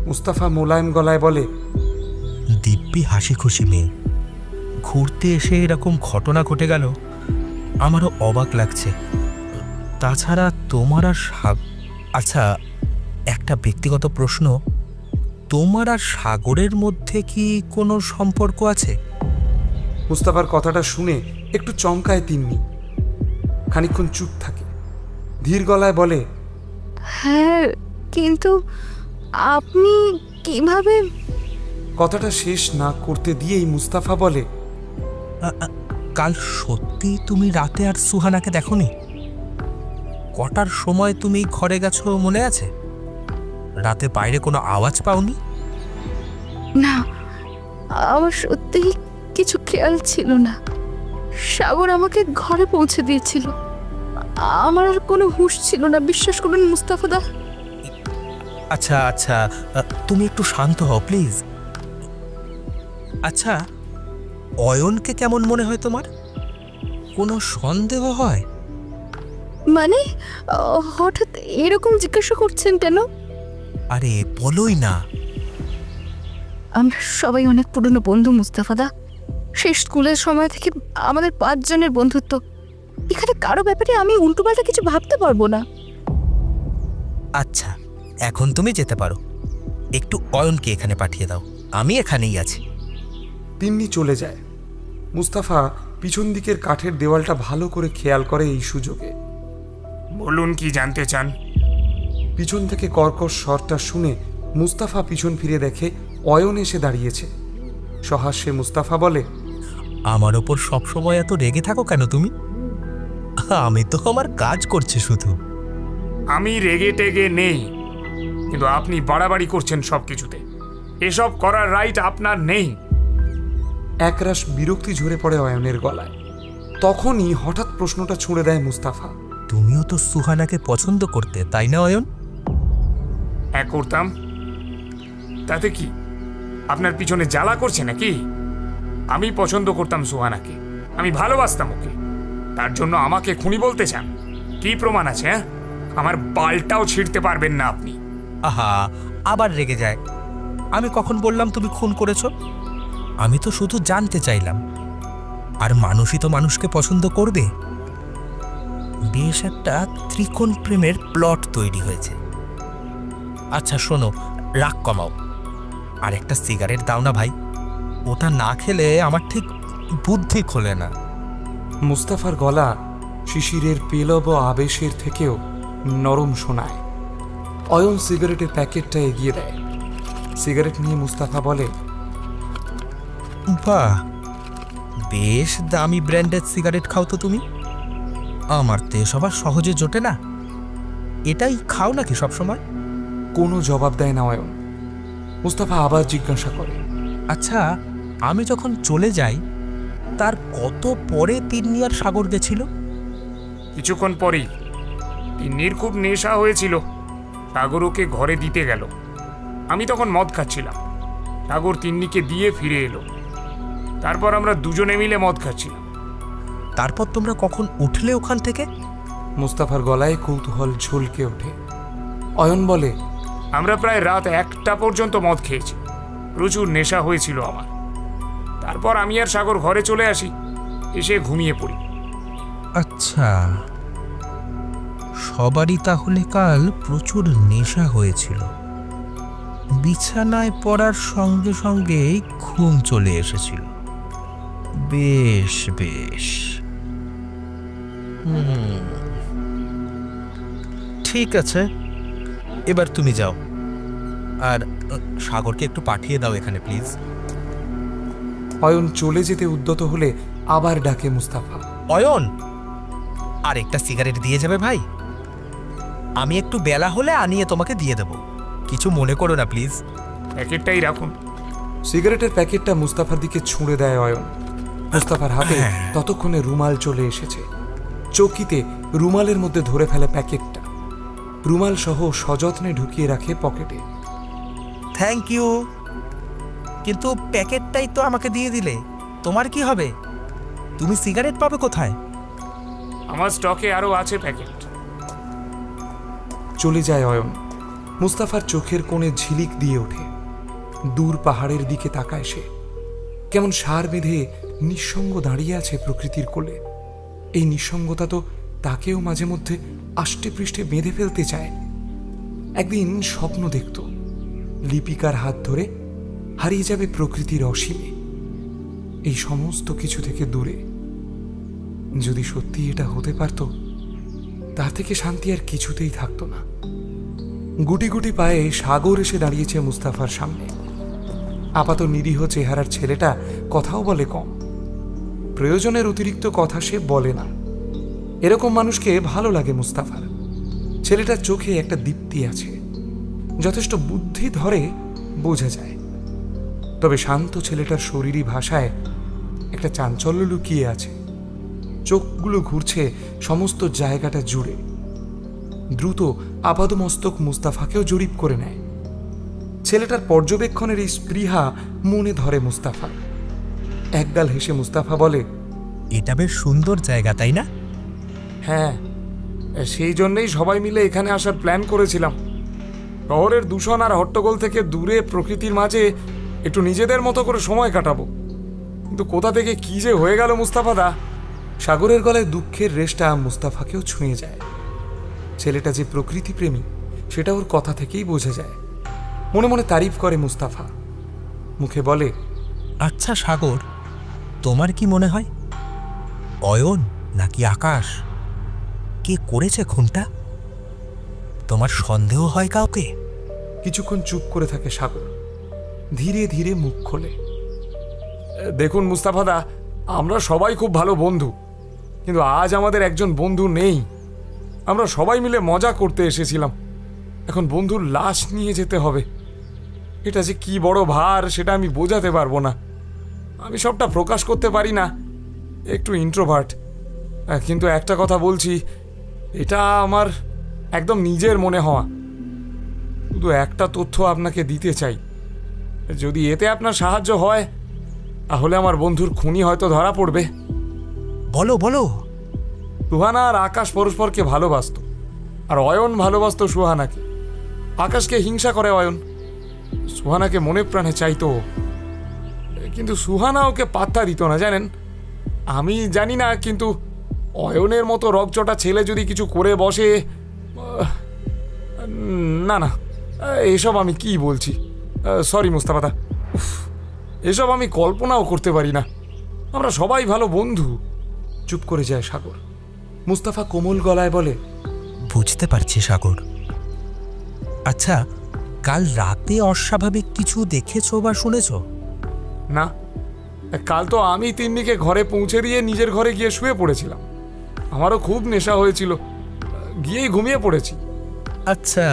মুস্তাফা মোলায়েম গলায় বলে, দিব্যি হাসি খুশি মেয়ে, ঘুরতে এসে এরকম ঘটনা ঘটে গেল, আমারও অবাক লাগছে। তাছাড়া তোমার আর আচ্ছা, একটা ব্যক্তিগত প্রশ্ন, তোমার আর সাগরের মধ্যে কি কোনো সম্পর্ক আছে? মুস্তাফার কথাটা শুনে একটু চমকায় তিন্নি। খানিকক্ষণ চুপ থাকে, ধীর গলায় বলে, হ্যাঁ, কিন্তু আপনি কিভাবে? কথাটা শেষ না করতে দিয়েই মুস্তাফা বলে, কাল সত্যি তুমি রাতে আর সুহানাকে দেখোনি? কটার সময় তুমি ঘরে গেছো মনে আছে? রাতে বাইরে কোনো আওয়াজ পাওনি? না, আমার সত্যিই কিছু খেয়াল ছিল না। সাগর আমাকে ঘরে পৌঁছে দিয়েছিল। আমার আর কোনো হুঁশ ছিল না, বিশ্বাস করুন মুস্তাফাদা। আচ্ছা আচ্ছা, তুমি একটু শান্ত হও প্লিজ। আচ্ছা, অয়নকে কেমন মনে হয় তোমার? কোনো সন্দেহ হয়? মানে হঠাৎ এরকম জিজ্ঞাসা করছেন কেন? আরে বলোই না। আমরা সবাই অনেক পুরনো বন্ধু মুস্তাফাদা। সেই স্কুলের সময় থেকে আমাদের 5 জনের বন্ধুত্ব। এখানে কারো ব্যাপারে আমি উল্টোপাল্টা কিছু ভাবতে পারবো না। আচ্ছা, এখন তুমি যেতে পারো। একটু অয়নকে এখানে পাঠিয়ে দাও, আমি এখানেই আছি। তিন্নি চলে যায়। মুস্তাফা পিছন দিকের কাঠের দেওয়ালটা ভালো করে খেয়াল করে এই সুযোগে। বলুন, কি জানতে চান? পিছন থেকে কর্কশ স্বরটা শুনে মুস্তাফা পিছন ফিরে দেখে অয়ন এসে দাঁড়িয়েছে। সহাস্যে মুস্তাফা বলে, আমার ওপর সবসময় এত রেগে থাকো কেন তুমি? আমি তো আমার কাজ করছি শুধু। আমি রেগে টেগে নেই, কিন্তু আপনি বাড়াবাড়ি করছেন সব কিছুতে। এসব করার রাইট আপনার নেই। একরাশ বিরক্তি ঝরে পড়ে অয়নের গলায়। তখনই হঠাৎ প্রশ্নটা ছুঁড়ে দেয় মুস্তাফা, তুমিও তো সুহানাকে পছন্দ করতে, তাই না অয়ন? হ্যাঁ, করতাম। তাতে কি আপনার পিছনে জ্বালা করছে নাকি? আমি পছন্দ করতাম সুহানাকে, আমি ভালোবাসতাম ওকে। তার জন্য আমাকে খুনি বলতে চান? কি প্রমাণ আছে? হ্যাঁ, আমার বালটাও ছিঁড়তে পারবেন না আপনি। আহা, আবার রেগে যায়। আমি কখন বললাম তুমি খুন করেছো? আমি তো শুধু জানতে চাইলাম। আর মানুষই তো মানুষকে পছন্দ করবে। বেশ একটা ত্রিকোণ প্রেমের প্লট তৈরি হয়েছে। আচ্ছা শোনো, রাগ কমাও। আর একটা সিগারেট দাও না ভাই, ওটা না খেলে আমার ঠিক বুদ্ধি খোলে না। মুস্তাফার গলা শিশিরের পেলব আবেশের থেকেও নরম শোনায়। অয়ন সিগারেটের প্যাকেটটা এগিয়ে দেয়। সিগারেট নিয়ে মুস্তাফা বলে, বাহ, বেশ দামি ব্র্যান্ডেড সিগারেট খাও তো তুমি। আমার তো সবার সহজে জোটে না। এটাই খাও নাকি সবসময়? কোনো জবাব দেয় না অয়ন। মুস্তাফা আবার জিজ্ঞাসা করে, আচ্ছা, আমি যখন চলে যাই তার কত পরে তিন্নি আর সাগর গেছিল? কিছুক্ষণ পরেই। তিন্নির খুব নেশা হয়েছিল, সাগর ওকে ঘরে দিতে গেল। আমি তখন মদ খাচ্ছিলাম, সাগর তিন্নিকে দিয়ে ফিরে এলো। তারপর আমরা দুজনে মিলে মদ খাচ্ছিলাম। তারপর তোমরা কখন উঠলে ওখান থেকে? মুস্তাফার গলায় কৌতূহল ঝলকে ওঠে। অয়ন বলে, আমরা প্রায় রাত 1টা পর্যন্ত মদ খেয়েছি। প্রচুর নেশা হয়েছিল আমার। তারপর আমি আর সাগর ঘরে চলে আসি, এসে ঘুমিয়ে পড়ি। আচ্ছা, সবারই তাহলে কাল প্রচুর নেশা হয়েছিল। বিছানায় পড়ার সঙ্গে সঙ্গেই ঘুম চলে এসেছিল। বেশ বেশ, ঠিক আছে, এবার তুমি যাও। আর সাগরকে একটু পাঠিয়ে দাও এখানে প্লিজ। অয়ন চলে যেতে উদ্যত হলে আবার ডাকে মুস্তাফা, অয়ন, আর একটা সিগারেট দিয়ে যাবে ভাই? আমি একটু বেলা হলে আনিয়ে তোমাকে দিয়ে দেব, কিছু মনে করো না প্লিজ। প্যাকেটটাই রাখুন। সিগারেটের প্যাকেটটা মুস্তাফার দিকে ছুঁড়ে দেয় অয়ন। মুস্তাফার হাতে ততক্ষণে রুমাল চলে এসেছে। চৌকিতে রুমালের মধ্যে ধরে ফেলে প্যাকেটটা। রুমাল সহ সযত্নে ঢুকিয়ে রাখে পকেটে। থ্যাংক ইউ, কিন্তু প্যাকেটটাই তো আমাকে দিয়ে দিলে, তোমার কি হবে? তুমি সিগারেট পাবে কোথায়? আমার স্টকে আরো আছে প্যাকেট। চলে যায় অয়ন। মুস্তাফার চোখের কোণে ঝিলিক দিয়ে ওঠে। দূর পাহাড়ের দিকে তাকায় সে। কেমন সার বেঁধে নিঃসঙ্গ দাঁড়িয়ে আছে প্রকৃতির কোলে। এই নিঃসঙ্গতা তো তাকেও মাঝে মধ্যে আষ্টে পৃষ্ঠে বেঁধে ফেলতে চায়। একদিন স্বপ্ন দেখত লিপিকার হাত ধরে হারিয়ে যাবে প্রকৃতির অসীমে, এই সমস্ত কিছু থেকে দূরে। যদি সত্যি এটা হতে পারত, তার থেকে শান্তি আর কিছুতেই থাকতো না। গুটি গুটি পায়ে সাগর এসে দাঁড়িয়েছে মুস্তাফার সামনে। আপাত নিরীহ চেহারার ছেলেটা কথাও বলে কম। প্রয়োজনের অতিরিক্ত কথা সে বলে না। এরকম মানুষকে ভালো লাগে মুস্তাফার। ছেলেটার চোখে একটা দীপ্তি আছে, যথেষ্ট বুদ্ধি ধরে বোঝা যায়। তবে শান্ত ছেলেটার শরীরী ভাষায় একটা চাঞ্চল্য লুকিয়ে আছে। চোখগুলো ঘুরছে সমস্ত জায়গাটা জুড়ে। দ্রুত আপাদমস্তক মুস্তাফাকেও জরিপ করে নেয়। ছেলেটার পর্যবেক্ষণের এই স্পৃহা মনে ধরে মুস্তাফা। একগাল হেসে মুস্তাফা বলে, এটা বেশ সুন্দর জায়গা, তাই না? হ্যাঁ, সেই জন্যই সবাই মিলে এখানে আসার প্ল্যান করেছিলাম। শহরের দূষণ আর হট্টগোল থেকে দূরে প্রকৃতির মাঝে একটু নিজেদের মতো করে সময় কাটাবো। কিন্তু কোথা থেকে কি যে হয়ে গেল মুস্তাফা দা। সাগরের গলায় দুঃখের রেশটা মুস্তাফাকেও ছুঁয়ে যায়। ছেলেটা যে প্রকৃতিপ্রেমী সেটা ওর কথা থেকেই বোঝা যায়। মনে মনে তারিফ করে মুস্তাফা, মুখে বলে, আচ্ছা সাগর, তোমার কি মনে হয় অয়ন নাকি আকাশ? কে করেছে খুনটা? তোমার সন্দেহ হয় কাউকে? কিছুক্ষণ চুপ করে থাকে সাগর। ধীরে ধীরে মুখ খোলে। দেখুন মুস্তাফা দা, আমরা সবাই খুব ভালো বন্ধু, কিন্তু আজ আমাদের একজন বন্ধু নেই। আমরা সবাই মিলে মজা করতে এসেছিলাম, এখন বন্ধুর লাশ নিয়ে যেতে হবে। এটা যে কি বড় ভার সেটা আমি বোঝাতে পারবো না। আমি সবটা প্রকাশ করতে পারি না, একটু ইন্ট্রোভার্ট। কিন্তু একটা কথা বলছি, এটা আমার একদম নিজের মনে হওয়া। শুধু একটা তথ্য আপনাকে দিতে চাই, যদি এতে আপনার সাহায্য হয় তাহলে আমার বন্ধুর খুনি হয়তো ধরা পড়বে। বলো বলো। সুহানা আর আকাশ পরস্পরকে ভালোবাসত, আর অয়ন ভালোবাসত সুহানাকে। আকাশকে হিংসা করে অয়ন, সুহানাকে মনে প্রাণে চাইতো, কিন্তু সুহানা ওকে পাত্তা দিত না। জানেন, আমি জানি না, কিন্তু অয়নের মতো রগচটা ছেলে যদি কিছু করে বসে, না না, এসব আমি কি বলছি, সরি মুস্তাফা, এসব আমি কল্পনাও করতে পারি না। আমরা সবাই ভালো বন্ধু, চুপ করে যায় সাগর। মুস্তাফা কোমল গলায় বলে, বুঝতে পারছি সাগর। আচ্ছা, কাল রাতে অস্বাভাবিক কিছু দেখেছো বা শুনেছো? না, কাল তো আমি তিন্নিকে ঘরে পৌঁছে দিয়ে নিজের ঘরে গিয়ে শুয়ে পড়েছিলাম। আমারও খুব নেশা হয়েছিল, গিয়েই ঘুমিয়ে পড়েছি। আচ্ছা,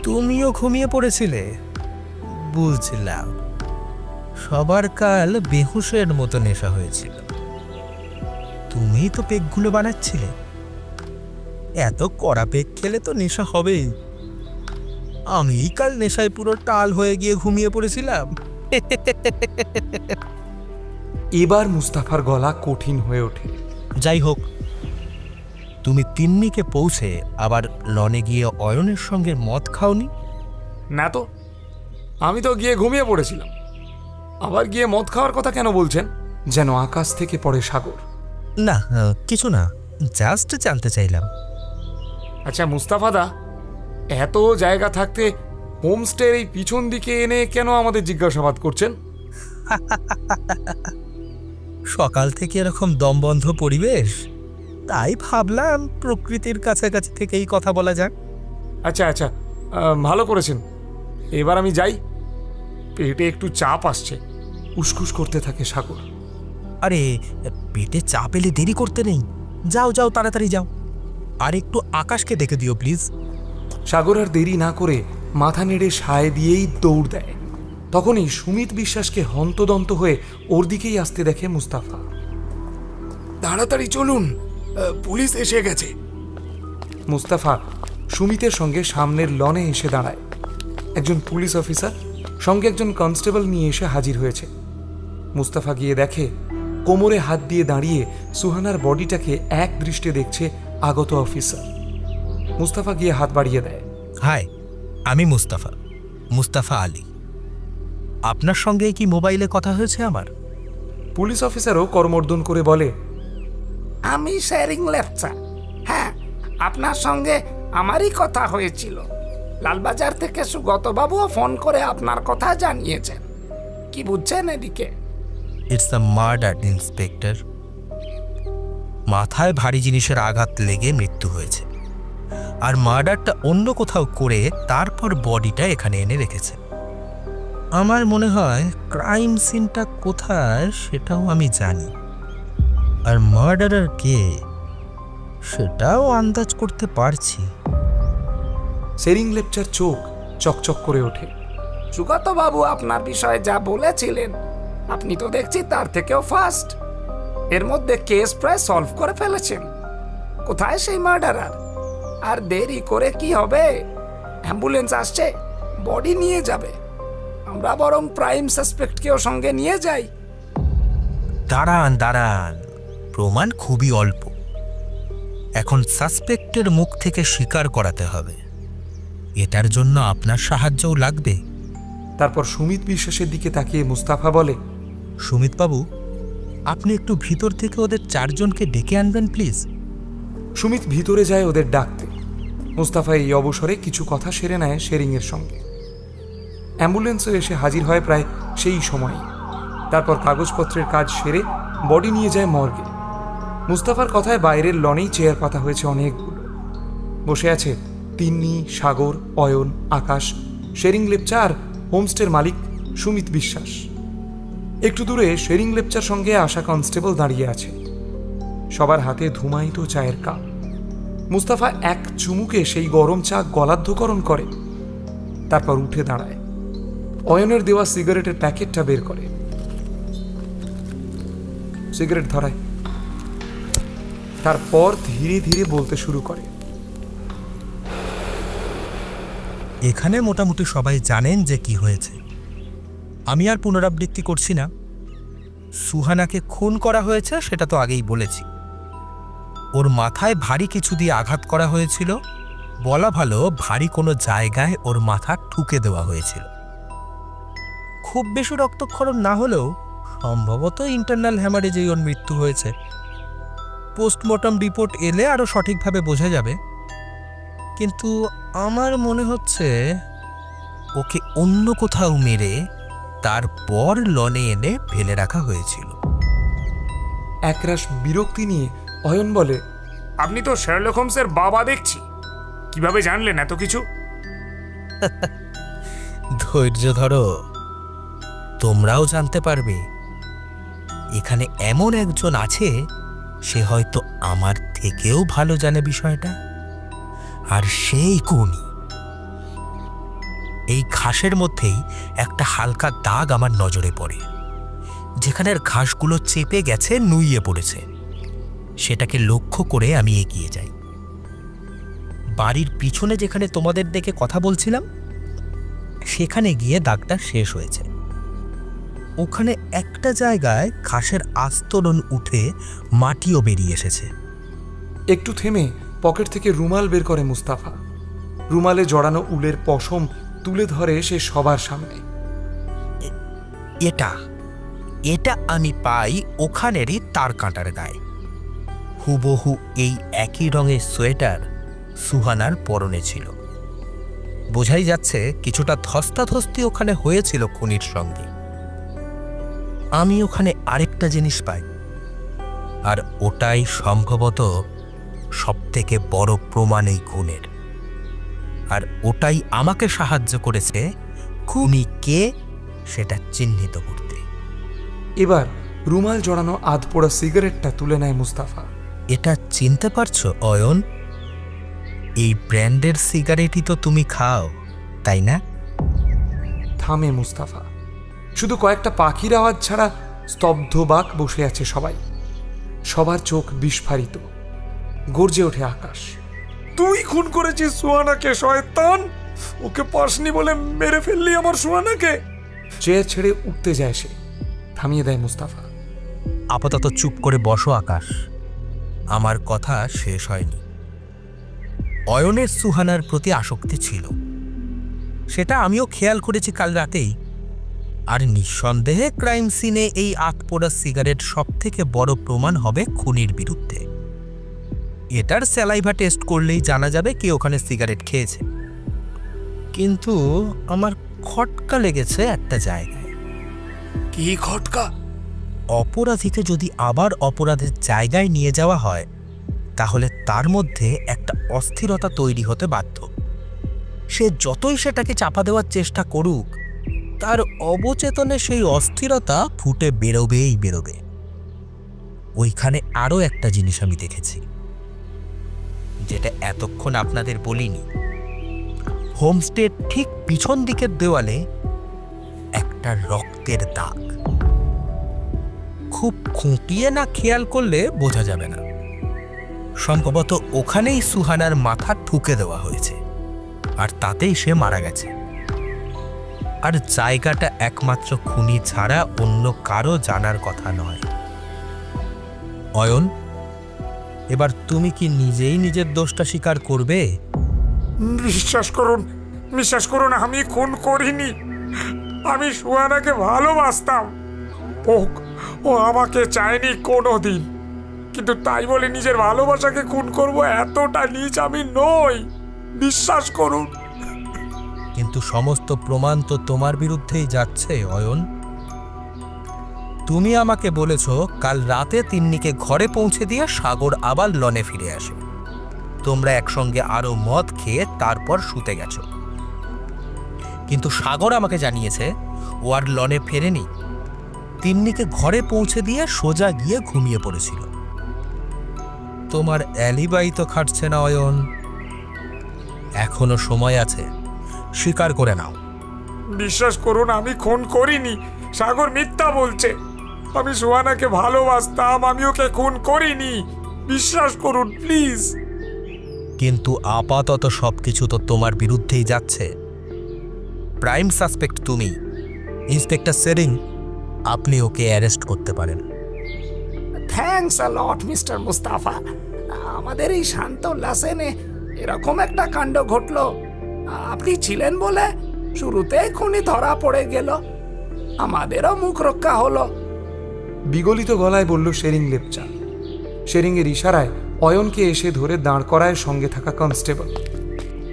তুমিও ঘুমিয়ে পড়েছিলে, বুঝলাম। সবার কাল বেহুশের মতো নেশা হয়েছিল, তুমিই তো পেকগুলো বানাচ্ছিলে। এত কড়া পেক খেলে তো নেশা হবেই। আমি কাল নেশায় পুরো টাল হয়ে গিয়ে ঘুমিয়ে পড়েছিলাম। এবার মুস্তাফার গলা কঠিন হয়ে ওঠে। যাই হোক, তুমি তিন্নিকে পৌঁছে আবার লনে গিয়ে অয়নের সঙ্গে মদ খাওনি? না তো, আমি তো গিয়ে ঘুমিয়ে পড়েছিলাম। আবার গিয়ে মদ খাওয়ার কথা কেন বলছেন? যেন আকাশ থেকে পড়ে সাগর। না, কিছু না, জাস্ট জানতে চাইলাম। আচ্ছা মুস্তাফাদা, এত জায়গা থাকতে হোমস্টের এই পিছন দিকে এনে কেন আমাদের জিজ্ঞাসাবাদ করছেন? সকাল থেকে এরকম দমবন্ধ পরিবেশ, তাই ভাবলাম প্রকৃতির কাছাকাছি থেকেই কথা বলা যাক। আচ্ছা আচ্ছা, ভালো করেছেন। এবার আমি যাই, পেটে একটু চাপ আসছে। উসখুস করতে থাকে সাগর। আরে, পেটে চাপ এলে দেরি করতে নেই, যাও যাও, তাড়াতাড়ি যাও। আর একটু আকাশকে দেখে দিও প্লিজ। সাগর আর দেরি না করে মাথা নেড়ে সায় দিয়েই দৌড় দেয়। তখনই সুমিত বিশ্বাসকে হন্তদন্ত হয়ে ওর দিকেই আসতে দেখে মুস্তাফা। তাড়াতাড়ি চলুন, পুলিশ এসে গেছে। মুস্তাফা সুমিতের সঙ্গে সামনের লনে এসে দাঁড়ায়। একজন পুলিশ অফিসার সঙ্গে একজন কনস্টেবল নিয়ে এসে হাজির হয়েছে। মুস্তাফা গিয়ে দেখে কোমরে হাত দিয়ে দাঁড়িয়ে সুহানার বডিটাকে এক দৃষ্টে দেখছে আগত অফিসার। মুস্তাফা গিয়ে হাত বাড়িয়ে দেয়। হাই, আমি মুস্তাফা, মুস্তাফা আলী। আপনার সঙ্গে কি মোবাইলে কথা হয়েছে আমার? পুলিশ অফিসারও করমর্দন করে বলে, আমি শেরিং লেপচা। হ্যাঁ, আপনার সঙ্গে আমারই কথা হয়েছিল। লালবাজার থেকে সুগতবাবুও ফোন করে আপনার কথা জানিয়েছেন। কি বুঝছেন এদিকে? It's a murder inspector. মাথায় ভারী জিনিসের আঘাত লেগে মৃত্যু হয়েছে, আর মার্ডারটা অন্য কোথাও করে তারপর বডিটা এখানে এনে রেখেছে। আমার মনে হয় ক্রাইম সিনটা কোথায় সেটাও আমি জানি, আর মার্ডারার কে সেটাও আন্দাজ করতে পারছি। শেরিং লেপচার চোখ চকচক করে ওঠে। সুগতবাবু আপনার বিষয়ে যা বলেছিলেন, আপনি তো দেখছি তার থেকেও ফাস্ট। এর মধ্যে কেস প্রায় সলভ করে ফেলেছেন। কোথায় সেই মার্ডারার? আর দেরি করে কি হবে? অ্যাম্বুলেন্স আসছে, বডি নিয়ে যাবে। আমরা বরং প্রাইম সাসপেক্টকেও সঙ্গে নিয়ে যাই। দাঁড়ান দাঁড়ান, প্রমাণ খুবই অল্প। এখন সাসপেক্টের মুখ থেকে স্বীকার করাতে হবে, এটার জন্য আপনার সাহায্যও লাগবে। তারপর সুমিত বিশ্বাসের দিকে তাকিয়ে মুস্তাফা বলে, সুমিতবাবু, আপনি একটু ভিতর থেকে ওদের চারজনকে ডেকে আনবেন প্লিজ। সুমিত ভিতরে যায় ওদের ডাকতে। মুস্তাফা এই অবসরে কিছু কথা সেরে নেয় শেরিংয়ের সঙ্গে। অ্যাম্বুলেন্সও এসে হাজির হয় প্রায় সেই সময়ই। তারপর কাগজপত্রের কাজ সেরে বডি নিয়ে যায় মর্গে। মুস্তাফার কথায় বাইরের লনেই চেয়ার পাতা হয়েছে অনেকগুলো। বসে আছে তিন্নি, সাগর, অয়ন, আকাশ, শেরিং লেপচা আর হোমস্টের মালিক সুমিত বিশ্বাস। একটু দূরে শেরিং লেপচার সঙ্গে আসা কনস্টেবল দাঁড়িয়ে আছে। সবার হাতে ধুমায়িত চায়ের কাপ। মুস্তাফা এক চুমুকে সেই গরম চা গলাদ্ধকরণ করে, তারপর উঠে দাঁড়ায়। অয়নের দেওয়া সিগারেটের প্যাকেটটা বের করে, সিগারেট ধরায়। তারপর ধীরে ধীরে বলতে শুরু করে। এখানে মোটামুটি সবাই জানেন যে কি হয়েছে, আমি আর পুনরাবৃত্তি করছি না। সুহানাকে খুন করা হয়েছে সেটা তো আগেই বলেছি। ওর মাথায় ভারী কিছু দিয়ে আঘাত করা হয়েছিল, বলা ভালো ভারী কোনো জায়গায় ওর মাথা ঠুকে দেওয়া হয়েছিল। খুব বেশি রক্তক্ষরণ না হলেও সম্ভবত ইন্টারনাল হ্যামারেজেই ওর মৃত্যু হয়েছে। পোস্টমর্টম রিপোর্ট এলে আরও সঠিকভাবে বোঝা যাবে, কিন্তু আমার মনে হচ্ছে ওকে অন্য কোথাও মেরে তারপর লনে এনে ফেলে রাখা হয়েছিল। একরাশ বিরক্তি নিয়ে অয়ন বলে, আপনি তো শার্লক হোমসের বাবা দেখছি, কিভাবে জানলেন এত কিছু? ধৈর্য ধরো, তোমরাও জানতে পারবে। এখানে এমন একজন আছে, সে হয়তো আমার থেকেও ভালো জানে বিষয়টা, আর সেই কোনি। এই ঘাসের মধ্যেই একটা হালকা দাগ আমার নজরে পড়ে, যেখানের ঘাসগুলো চেপে গেছে, নুইয়ে পড়েছে। সেটাকে লক্ষ্য করে আমি এগিয়ে যাই। বাড়ির পিছনে যেখানে তোমাদের দেখে কথা বলছিলাম, সেখানে গিয়ে দাগটা শেষ হয়েছে। ওখানে একটা জায়গায় ঘাসের আস্তরণ উঠে মাটিও বেরিয়ে এসেছে। একটু থেমে পকেট থেকে রুমাল বের করে মুস্তাফা। রুমালে জড়ানো উলের পশম তুলে ধরে সে সবার সামনে। এটা এটা আমি পাই ওখানেরই তার কাঁটার গায়ে। হুবহু এই একই রঙের সোয়েটার সুহানার পরনে ছিল। বোঝাই যাচ্ছে কিছুটা ধস্তাধস্তি ওখানে হয়েছিল খুনির সঙ্গে। আমি ওখানে আরেকটা জিনিস পাই, আর ওটাই সম্ভবত সবথেকে বড় প্রমাণ এই খুনের। আর ওটাই আমাকে সাহায্য করেছে খুনি কে সেটা চিহ্নিত করতে। এবার রুমাল জড়ানো আধপোড়া সিগারেটটা তুলে নেয় মুস্তাফা। এটা চিনতে পারছো অয়ন? এই ব্র্যান্ডের সিগারেটই তো তুমি খাও, তাই না? থামে মুস্তাফা। শুধু কয়েকটা পাখির আওয়াজ ছাড়া স্তব্ধ বাক বসে আছে সবাই। সবার চোখ বিস্ফারিত। গর্জে ওঠে আকাশ। তুই খুন করেছিস সুহানাকে, শয়তান! ওকে পাসনি বলে মেরে ফেললি আমার সুহানাকে। চেয়ার ছেড়ে উঠতে যায় সে। থামিয়ে দেয় মুস্তাফা। আপাতত চুপ করে বসো আকাশ, আমার কথা শেষ হয়নি। অয়নের সুহানার প্রতি আসক্তি ছিল, সেটা আমিও খেয়াল করেছি কাল রাতেই। আর নিঃসন্দেহে ক্রাইম সিনে এই আতপোড়া সিগারেট সবথেকে বড় প্রমাণ হবে খুনির বিরুদ্ধে। এটার স্যালাইভা টেস্ট করলেই জানা যাবে কে ওখানে সিগারেট খেয়েছে। কিন্তু আমার খটকা লেগেছে একটা জায়গায়। কি খটকা? অপরাধীকে যদি আবার অপরাধের জায়গায় নিয়ে যাওয়া হয়, তাহলে তার মধ্যে একটা অস্থিরতা তৈরি হতে বাধ্য। সে যতই সেটাকে চাপা দেওয়ার চেষ্টা করুক, তার অবচেতনে সেই অস্থিরতা ফুটে বেরোবেই বেরোবে। ওইখানে আরও একটা জিনিস আমি দেখেছি, যেটা এতক্ষণ আপনাদের বলিনি। হোমস্টের ঠিক পিছন দিকের দেওয়ালে একটা রক্তের দাগ। খুব খুঁটিয়ে না খেয়াল করলে বোঝা যাবে না। সম্ভবত ওখানেই সুহানার মাথা ঠুকে দেওয়া হয়েছে, আর তাতেই সে মারা গেছে। আর জায়গাটা একমাত্র খুনি ছাড়া অন্য কারো জানার কথা নয়। অয়ন, এবার তুমি কি নিজেই নিজের দোষটা স্বীকার করবে? বিশ্বাস করুন, আমি খুন করিনি। আমি সুহানাকে ভালোবাসতাম। ও আমাকে চায়নি কোনোদিন, কিন্তু তাই বলে নিজের ভালোবাসাকে খুন করব এতটা নীচ আমি নই। বিশ্বাস করুন। কিন্তু সমস্ত প্রমাণ তো তোমার বিরুদ্ধেই যাচ্ছে অয়ন। তুমি আমাকে বলেছ কাল রাতে তিন্নিকে ঘরে পৌঁছে দিয়ে সাগর আবার লনে ফিরে আসে। তোমরা একসঙ্গে আরো মদ খেয়ে তারপর শুতে গেছ। কিন্তু সাগর আমাকে জানিয়েছে ও আর লনে ফেরেনি। তিন্নিকে ঘরে পৌঁছে দিয়ে সোজা গিয়ে ঘুমিয়ে পড়েছিল। তোমার অ্যালিবাই তো খাটছে না অয়ন। এখনো সময় আছে, স্বীকার করে নাও। বিশ্বাস করুন, আমি খুন করিনি। সাগর মিথ্যা বলছে। আমি সুহানাকে ভালোবাসতাম, আমি ওকে খুন করিনি। বিশ্বাস করুন প্লিজ। কিন্তু আপাতত সবকিছু তো তোমার বিরুদ্ধেই যাচ্ছে। প্রাইম সাসপেক্ট তুমি, ইন্সপেক্টর সেরিং। আপনি ওকে অ্যারেস্ট করতে পারেন। Thanks a lot mister Mustafa. আমাদের এই শান্ত লাসেনে এরকম একটা কাণ্ড ঘটলো। আপনি ছিলেন বলে শুরুতেই খুনি ধরা পড়ে গেল, আমাদেরও মুখ রক্ষা হলো। বিগলিত গলায় বলল শেরিং লেপচা। শেরিংয়ের ইশারায় অয়নকে এসে ধরে দাঁড় করায় সঙ্গে থাকা কনস্টেবল।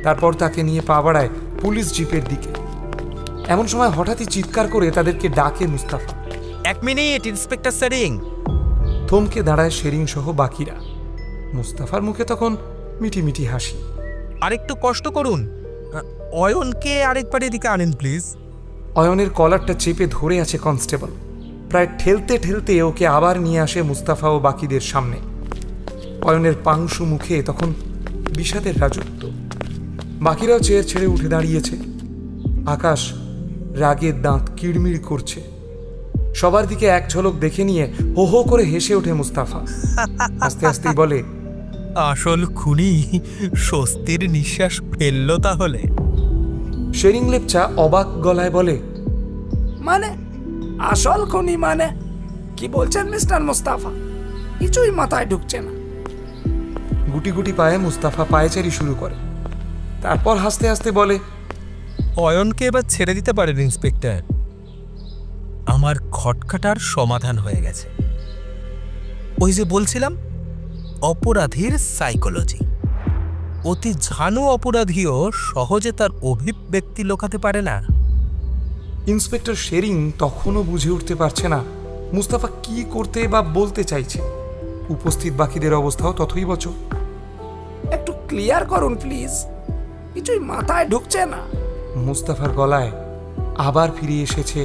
তারপর তাকে নিয়ে পা বাড়ায় পুলিশ জিপের দিকে। এমন সময় হঠাৎই চিৎকার করে তাদেরকে ডাকে মুস্তাফা। 1 minute inspector সেরিং। থমকে দাঁড়ায় শেরিং সহ বাকিরা। মুস্তাফার মুখে তখন মিটি মিটি হাসি। আরেকটু কষ্ট করুন, অয়নকে আরেকবার এদিকে আনেন প্লিজ। অয়নের কলারটা চেপে ধরে আছে কনস্টেবল। প্রায় ঠেলতে ঠেলতে ওকে আবার নিয়ে আসে মুস্তাফা ও বাকিদের সামনে। অয়নের পাংশু মুখে তখন বিষাদের রাজত্ব। বাকিরাও চেয়ার ছেড়ে উঠে দাঁড়িয়েছে। আকাশ রাগের দাঁত কিড়মিড় করছে। সবার দিকে এক ঝলক দেখে নিয়ে হো হো করে হেসে ওঠে মুস্তাফা। আস্তে আস্তেই বলে, আসল খুনি স্বস্তির নিঃশ্বাস ফেললো তাহলে। শেরিং লেপচা অবাক গলায় বলে, মানে আসল খুনি মানে কি বলছেন মিস্টার মুস্তাফা? কিছুই মাথায় ঢুকছে না। গুটি গুটি পায়ে মুস্তাফা পায়চারি শুরু করে। তারপর হাসতে হাসতে বলে, অয়নকে এবার ছেড়ে দিতে পারেন ইন্সপেক্টর। আমার খটখাটার সমাধান হয়ে গেছে। ওই যে বলছিলাম, অপরাধীর সাইকোলজি। অতি ঝানু অপরাধীও সহজে তার অভিব্যক্তি লোকাতে পারে না। ইন্সপেক্টর শেরিং তখনও বুঝে উঠতে পারছে না মুস্তাফা কি করতে বা বলতে চাইছে। উপস্থিত বাকিদের অবস্থাও তথৈবচ। একটু ক্লিয়ার করুন প্লিজ, কিছুই মাথায় ঢুকছে না। মুস্তাফার গলায় আবার ফিরে এসেছে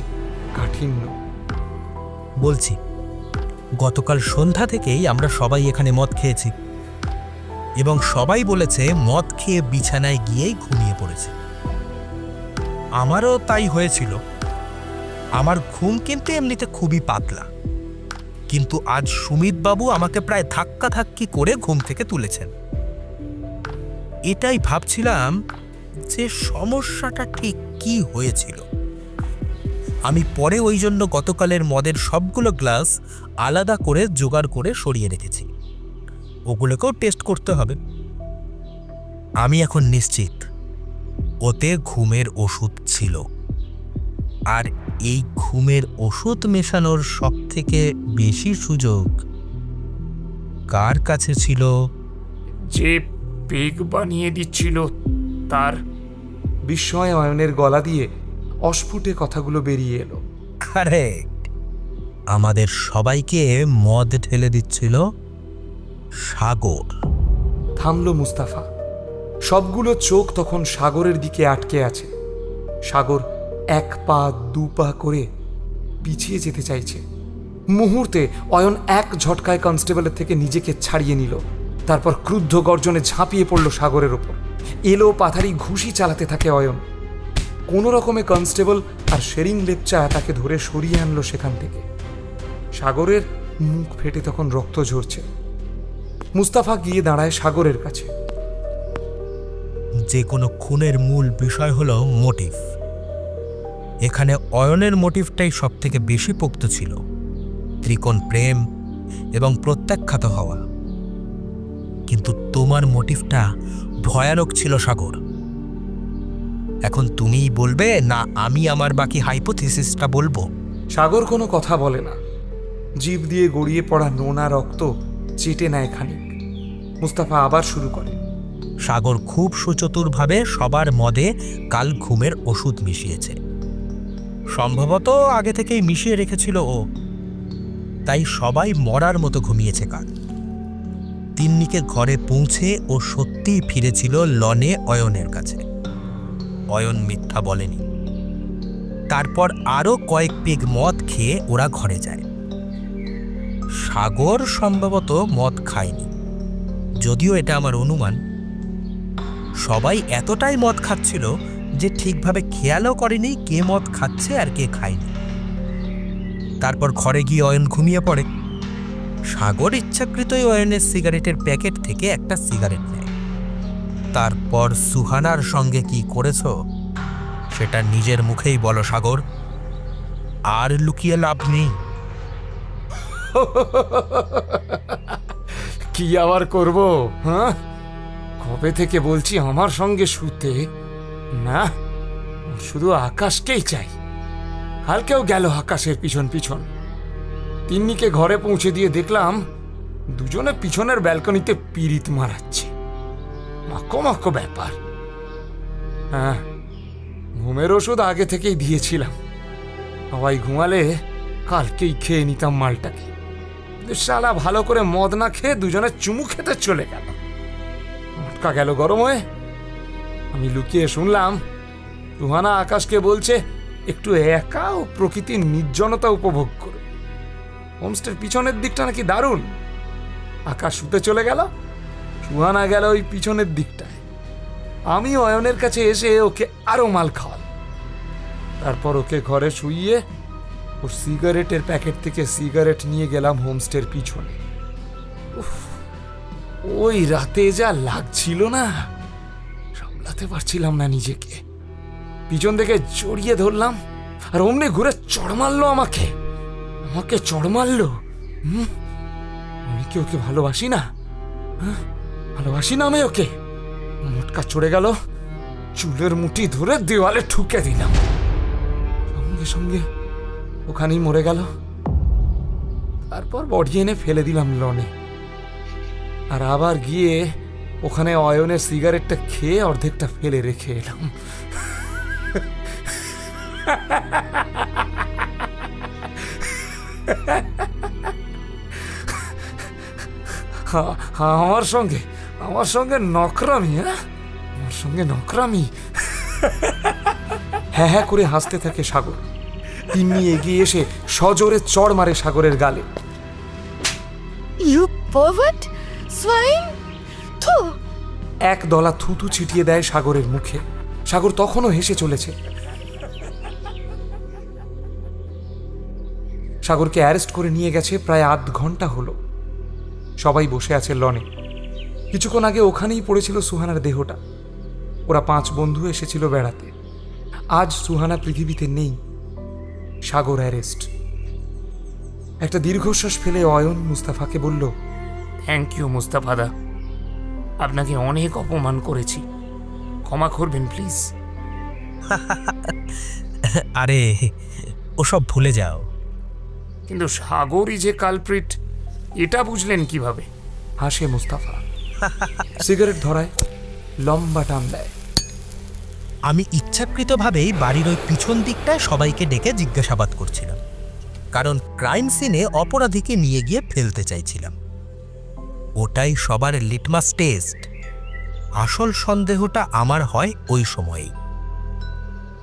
কাঠিন্য। বলছি, গতকাল সন্ধ্যা থেকেই আমরা সবাই এখানে মদ খেয়েছি এবং সবাই বলেছে মদ খেয়ে বিছানায় গিয়েই ঘুমিয়ে পড়েছে। আমারও তাই হয়েছিল। আমার ঘুম কিন্তু এমনিতে খুবই পাতলা, কিন্তু আজ সুমিত বাবু আমাকে প্রায় ধাক্কাধাক্কি করে ঘুম থেকে তুলেছেন। এটাই ভাবছিলাম যে সমস্যাটা ঠিক কি হয়েছিল। আমি পরে ওই জন্য গতকালের মদের সবগুলো গ্লাস আলাদা করে জোগাড় করে সরিয়ে রেখেছি। ওগুলোকেও টেস্ট করতে হবে। আমি এখন নিশ্চিত ওতে ঘুমের ওষুধ ছিল, আর এই ঘুমের ওষুধ মেশানোর সবথেকে বেশি সুযোগ কার কাছে ছিল? যে পেগ বানিয়ে দিচ্ছিল তার। বিস্ময় অয়নের গলা দিয়ে অস্ফুটে কথাগুলো বেরিয়ে এলো। কারেক্ট। আমাদের সবাইকে মদ ঢেলে দিচ্ছিল সাগর। থামলো মুস্তাফা। সবগুলো চোখ তখন সাগরের দিকে আটকে আছে। সাগর এক পা দু পা করে পিছিয়ে যেতে চাইছে। মুহূর্তে অয়ন এক ঝটকায় কনস্টেবলের থেকে নিজেকে ছাড়িয়ে নিল। তারপর ক্রুদ্ধ গর্জনে ঝাঁপিয়ে পড়ল সাগরের ওপর। এলো পাথারি ঘুষি চালাতে থাকে অয়ন। কোনো রকমে কনস্টেবল আর শেরিং লেপচা তাকে ধরে সরিয়ে আনলো সেখান থেকে। সাগরের মুখ ফেটে তখন রক্ত ঝরছে। মুস্তাফা গিয়ে দাঁড়ায় সাগরের কাছে। যে কোনো খুনের মূল বিষয় হলো মোটিভ। এখানে অয়নের মোটিভটাই সব থেকে বেশি পোক্ত ছিল, ত্রিকোণ প্রেম এবং প্রত্যাখ্যাত হওয়া। কিন্তু তোমার মোটিভটা ভয়ানক ছিল সাগর। এখন তুমিই বলবে না আমি আমার বাকি হাইপোথিসিসটা বলবো? সাগর কোনো কথা বলে না। জিভ দিয়ে গড়িয়ে পড়া নোনা রক্ত চেটে নেয় খানিক। মুস্তাফা আবার শুরু করে। সাগর খুব সুচতুরভাবে সবার মদে কাল ঘুমের ওষুধ মিশিয়েছে। সম্ভবত আগে থেকেই মিশিয়ে রেখেছিল ও, তাই সবাই মরার মতো ঘুমিয়েছে কাল। তিন্নিকে ঘরে পৌঁছে ও সত্যিই ফিরেছিল লনে অয়নের কাছে। অয়ন মিথ্যা বলেনি। তারপর আরও কয়েক পেগ মদ খেয়ে ওরা ঘরে যায়। সাগর সম্ভবত মদ খায়নি, যদিও এটা আমার অনুমান। সবাই এতটাই মদ খাচ্ছিল যে ঠিকভাবে খেয়ালও করেনি কে মদ খাচ্ছে আর কে খায়নি। তারপর ঘরে গিয়ে অয়ন ঘুমিয়ে পড়ে। সাগর ইচ্ছাকৃতই অয়নের সিগারেটের প্যাকেট থেকে একটা সিগারেট নেয়। তারপর সুহানার সঙ্গে কি করেছ সেটা নিজের মুখেই বলো সাগর, আর লুকিয়ে লাভ নেই। কি আবার করব? হ্যাঁ, কবে থেকে বলছি আমার সঙ্গে শুতে না, শুধু আকাশকেই চাই। হালকেও গেল আকাশের পিছন পিছন। তিন্নিকে ঘরে পৌঁছে দিয়ে দেখলাম দুজনে পিছনের ব্যালকনিতে পিরিত মারাচ্ছে। মাক্কো মাক্কো ব্যাপার। হ্যাঁ, ঘুমের ওষুধ আগে থেকেই দিয়েছিলাম। সবাই ঘুমালে কালকেই খেয়ে নিতাম মালটাকে। শালা ভালো করে মদ না খেয়ে দুজনে চুমু খেতে চলে গেল। মটকা গেল গরম হয়ে। আমি লুকিয়ে শুনলাম সুহানা আকাশকে বলছে একটু একা ও প্রকৃতির নির্জনতা উপভোগ করবে। হোমস্টের পিছনের দিকটা নাকি দারুণ। আকাশ শুতে চলে গেল, সুহানা গেল ওই পিছনের দিকটায়। আমি অয়নের কাছে এসে ওকে আরো মাল খাওয়াল। তারপর ওকে ঘরে শুইয়ে ওর সিগারেটের প্যাকেট থেকে সিগারেট নিয়ে গেলাম হোমস্টের পিছনে। ওই রাতে যা লাগছিল না, সামলাতে পারছিলাম না নিজেকে। পিছন থেকে জড়িয়ে ধরলাম আর অমনি ঘুরে চড় মারলো আমাকে। চড় মারলো। আমি কি ওকে ভালোবাসি না? ভালোবাসি না আমি ওকে? মোটকা চড়ে গেল, চুলের মুঠি ধরে দেওয়ালে ঠুকে দিলাম। সঙ্গে সঙ্গে ওখানেই মরে গেল। তারপর বডি এনে ফেলে দিলাম লনে। আর আবার গিয়ে ওখানে অয়নের সিগারেটটা খেয়ে অর্ধেকটা ফেলে রেখে এলাম। আমার সঙ্গে নকরামি। আমার সঙ্গে নকরামি। হ্যাঁ হ্যাঁ করে হাসতে থাকে সাগর। তিন্নি এগিয়ে এসে সজোরে চড় মারে সাগরের গালে। You pervert swine! থু! এক দলা থুতু ছিটিয়ে দেয় সাগরের মুখে। সাগর তখনও হেসে চলেছে। সাগরকে অ্যারেস্ট করে নিয়ে গেছে প্রায় আধ ঘন্টা হলো। সবাই বসে আছে লনে। কিছুক্ষণ আগে ওখানেই পড়েছিল সুহানার দেহটা। ওরা 5 বন্ধু এসেছিল বেড়াতে। আজ সুহানা পৃথিবীতে নেই। সাগর অ্যারেস্ট। একটা দীর্ঘশ্বাস ফেলে অয়ন মুস্তাফাকে বলল, থ্যাংক ইউ মুস্তাফাদা, আপনাকে অনেক অপমান করেছি, ক্ষমা করবেন প্লিজ। আরে ওসব ভুলে যাও। কিন্তু সাগরই যে কালপ্রিট এটা বুঝলেন কিভাবে? হাসে মুস্তাফা, সিগারেট ধরায়, লম্বা টান দেয়। আমি ইচ্ছাকৃতভাবেই বাড়ির ওই পিছন দিকটায় সবাইকে ডেকে জিজ্ঞাসাবাদ করছিলাম, কারণ ক্রাইম সিনে অপরাধীকে নিয়ে গিয়ে ফেলতে চাইছিলাম। ওটাই সবার লিটমাস টেস্ট। আসল সন্দেহটা আমার হয় ওই সময়েই,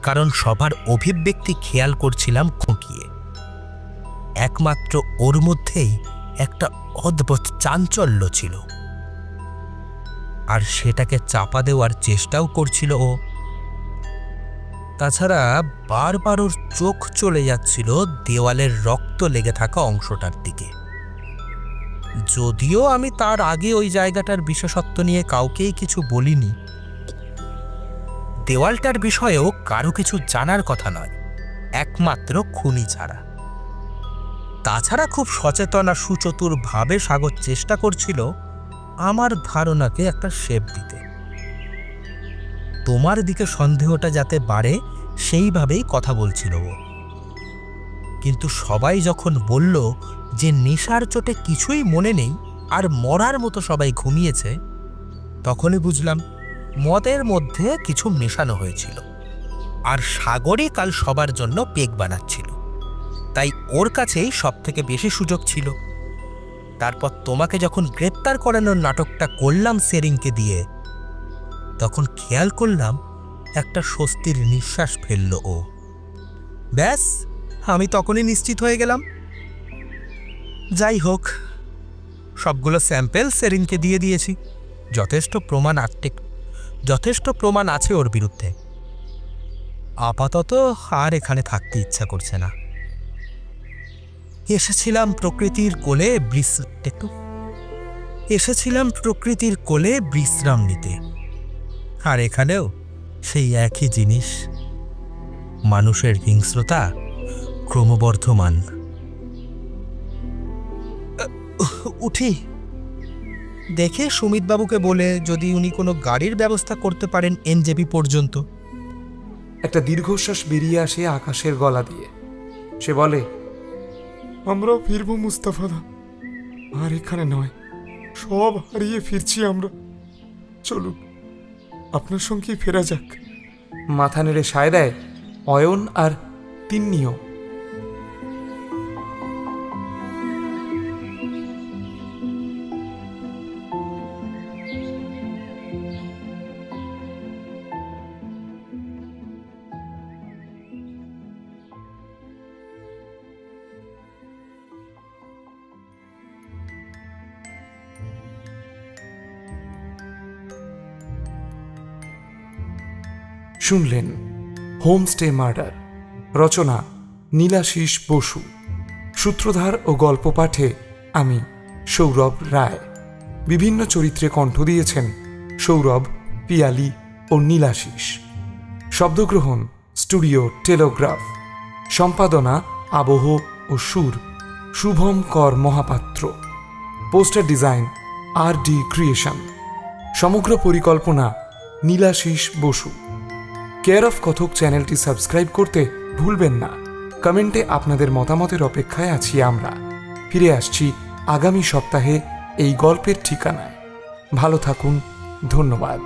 কারণ সবার অভিব্যক্তি খেয়াল করছিলাম খুঁটিয়ে। একমাত্র ওর মধ্যেই একটা অদ্ভুত চাঞ্চল্য ছিল, আর সেটাকে চাপা দেওয়ার চেষ্টাও করছিল ও। তাছাড়া বারবার ওর চোখ চলে যাচ্ছিল দেওয়ালের রক্ত লেগে থাকা অংশটার দিকে। যদিও আমি তার আগে ওই জায়গাটার বিশেষত্ব নিয়ে কাউকেই কিছু বলিনি। দেওয়ালটার বিষয়েও কারো কিছু জানার কথা নয়, একমাত্র খুনি ছাড়া। তাছাড়া খুব সচেতন আর সুচতুর ভাবে সাগর চেষ্টা করছিল আমার ধারণাকে একটা শেপ দিতে। তোমার দিকে সন্দেহটা যাতে বাড়ে সেইভাবেই কথা বলছিল ও। কিন্তু সবাই যখন বলল যে নেশার চোটে কিছুই মনে নেই আর মরার মতো সবাই ঘুমিয়েছে, তখনই বুঝলাম মদের মধ্যে কিছু মেশানো হয়েছিল। আর সাগরই কাল সবার জন্য পেগ বানাচ্ছিল, তাই ওর কাছেই সব থেকে বেশি সুযোগ ছিল। তারপর তোমাকে যখন গ্রেপ্তার করানোর নাটকটা করলাম সেরিংকে দিয়ে, তখন খেয়াল করলাম একটা স্বস্তির নিঃশ্বাস ফেলল ও। ব্যাস, আমি তখনই নিশ্চিত হয়ে গেলাম। যাই হোক, সবগুলো স্যাম্পেল সেরিনকে দিয়ে দিয়েছি। যথেষ্ট প্রমাণ আছে ওর বিরুদ্ধে। আপাতত আর এখানে থাকতে ইচ্ছা করছে না। এসেছিলাম প্রকৃতির কোলে বিশ্রাম নিতে, আর এখানেও সেই একই জিনিস, মানুষের হিংস্রতা ক্রমবর্ধমান। উঠি, দেখে সুমিতবাবুকে বলে যদি উনি কোনো গাড়ির ব্যবস্থা করতে পারেন এনজেপি পর্যন্ত। একটা দীর্ঘশ্বাস বেরিয়ে আসে আকাশের গলা দিয়ে। সে বলে, আমরাও ফিরবো মুস্তাফাদা, আর এখানে নয়, সব হারিয়ে ফিরছি আমরা। চলুন, আপনার সঙ্গেই ফেরা যাক। মাথা নেড়ে সায় দেয় অয়ন আর তিন্নিও। শুনলেন হোমস্টে মার্ডার, রচনা নীলাশিস বসু, সূত্রধার ও গল্প পাঠে আমি সৌরভ রায়। বিভিন্ন চরিত্রে কণ্ঠ দিয়েছেন সৌরভ, পিয়ালি ও নীলাশিস। শব্দগ্রহণ স্টুডিও টেলিগ্রাফ। সম্পাদনা আবহ ও সুর Shubham Kar Mohapatra. Poster design RD creation. সমগ্র পরিকল্পনা নীলাশিস বসু। কেয়ার অফ কথক চ্যানেলটি সাবস্ক্রাইব করতে ভুলবেন না। কমেন্টে আপনাদের মতামতের অপেক্ষায় আছি আমরা। ফিরে আসছি আগামী সপ্তাহে এই গল্পের ঠিকানায়। ভালো থাকুন, ধন্যবাদ।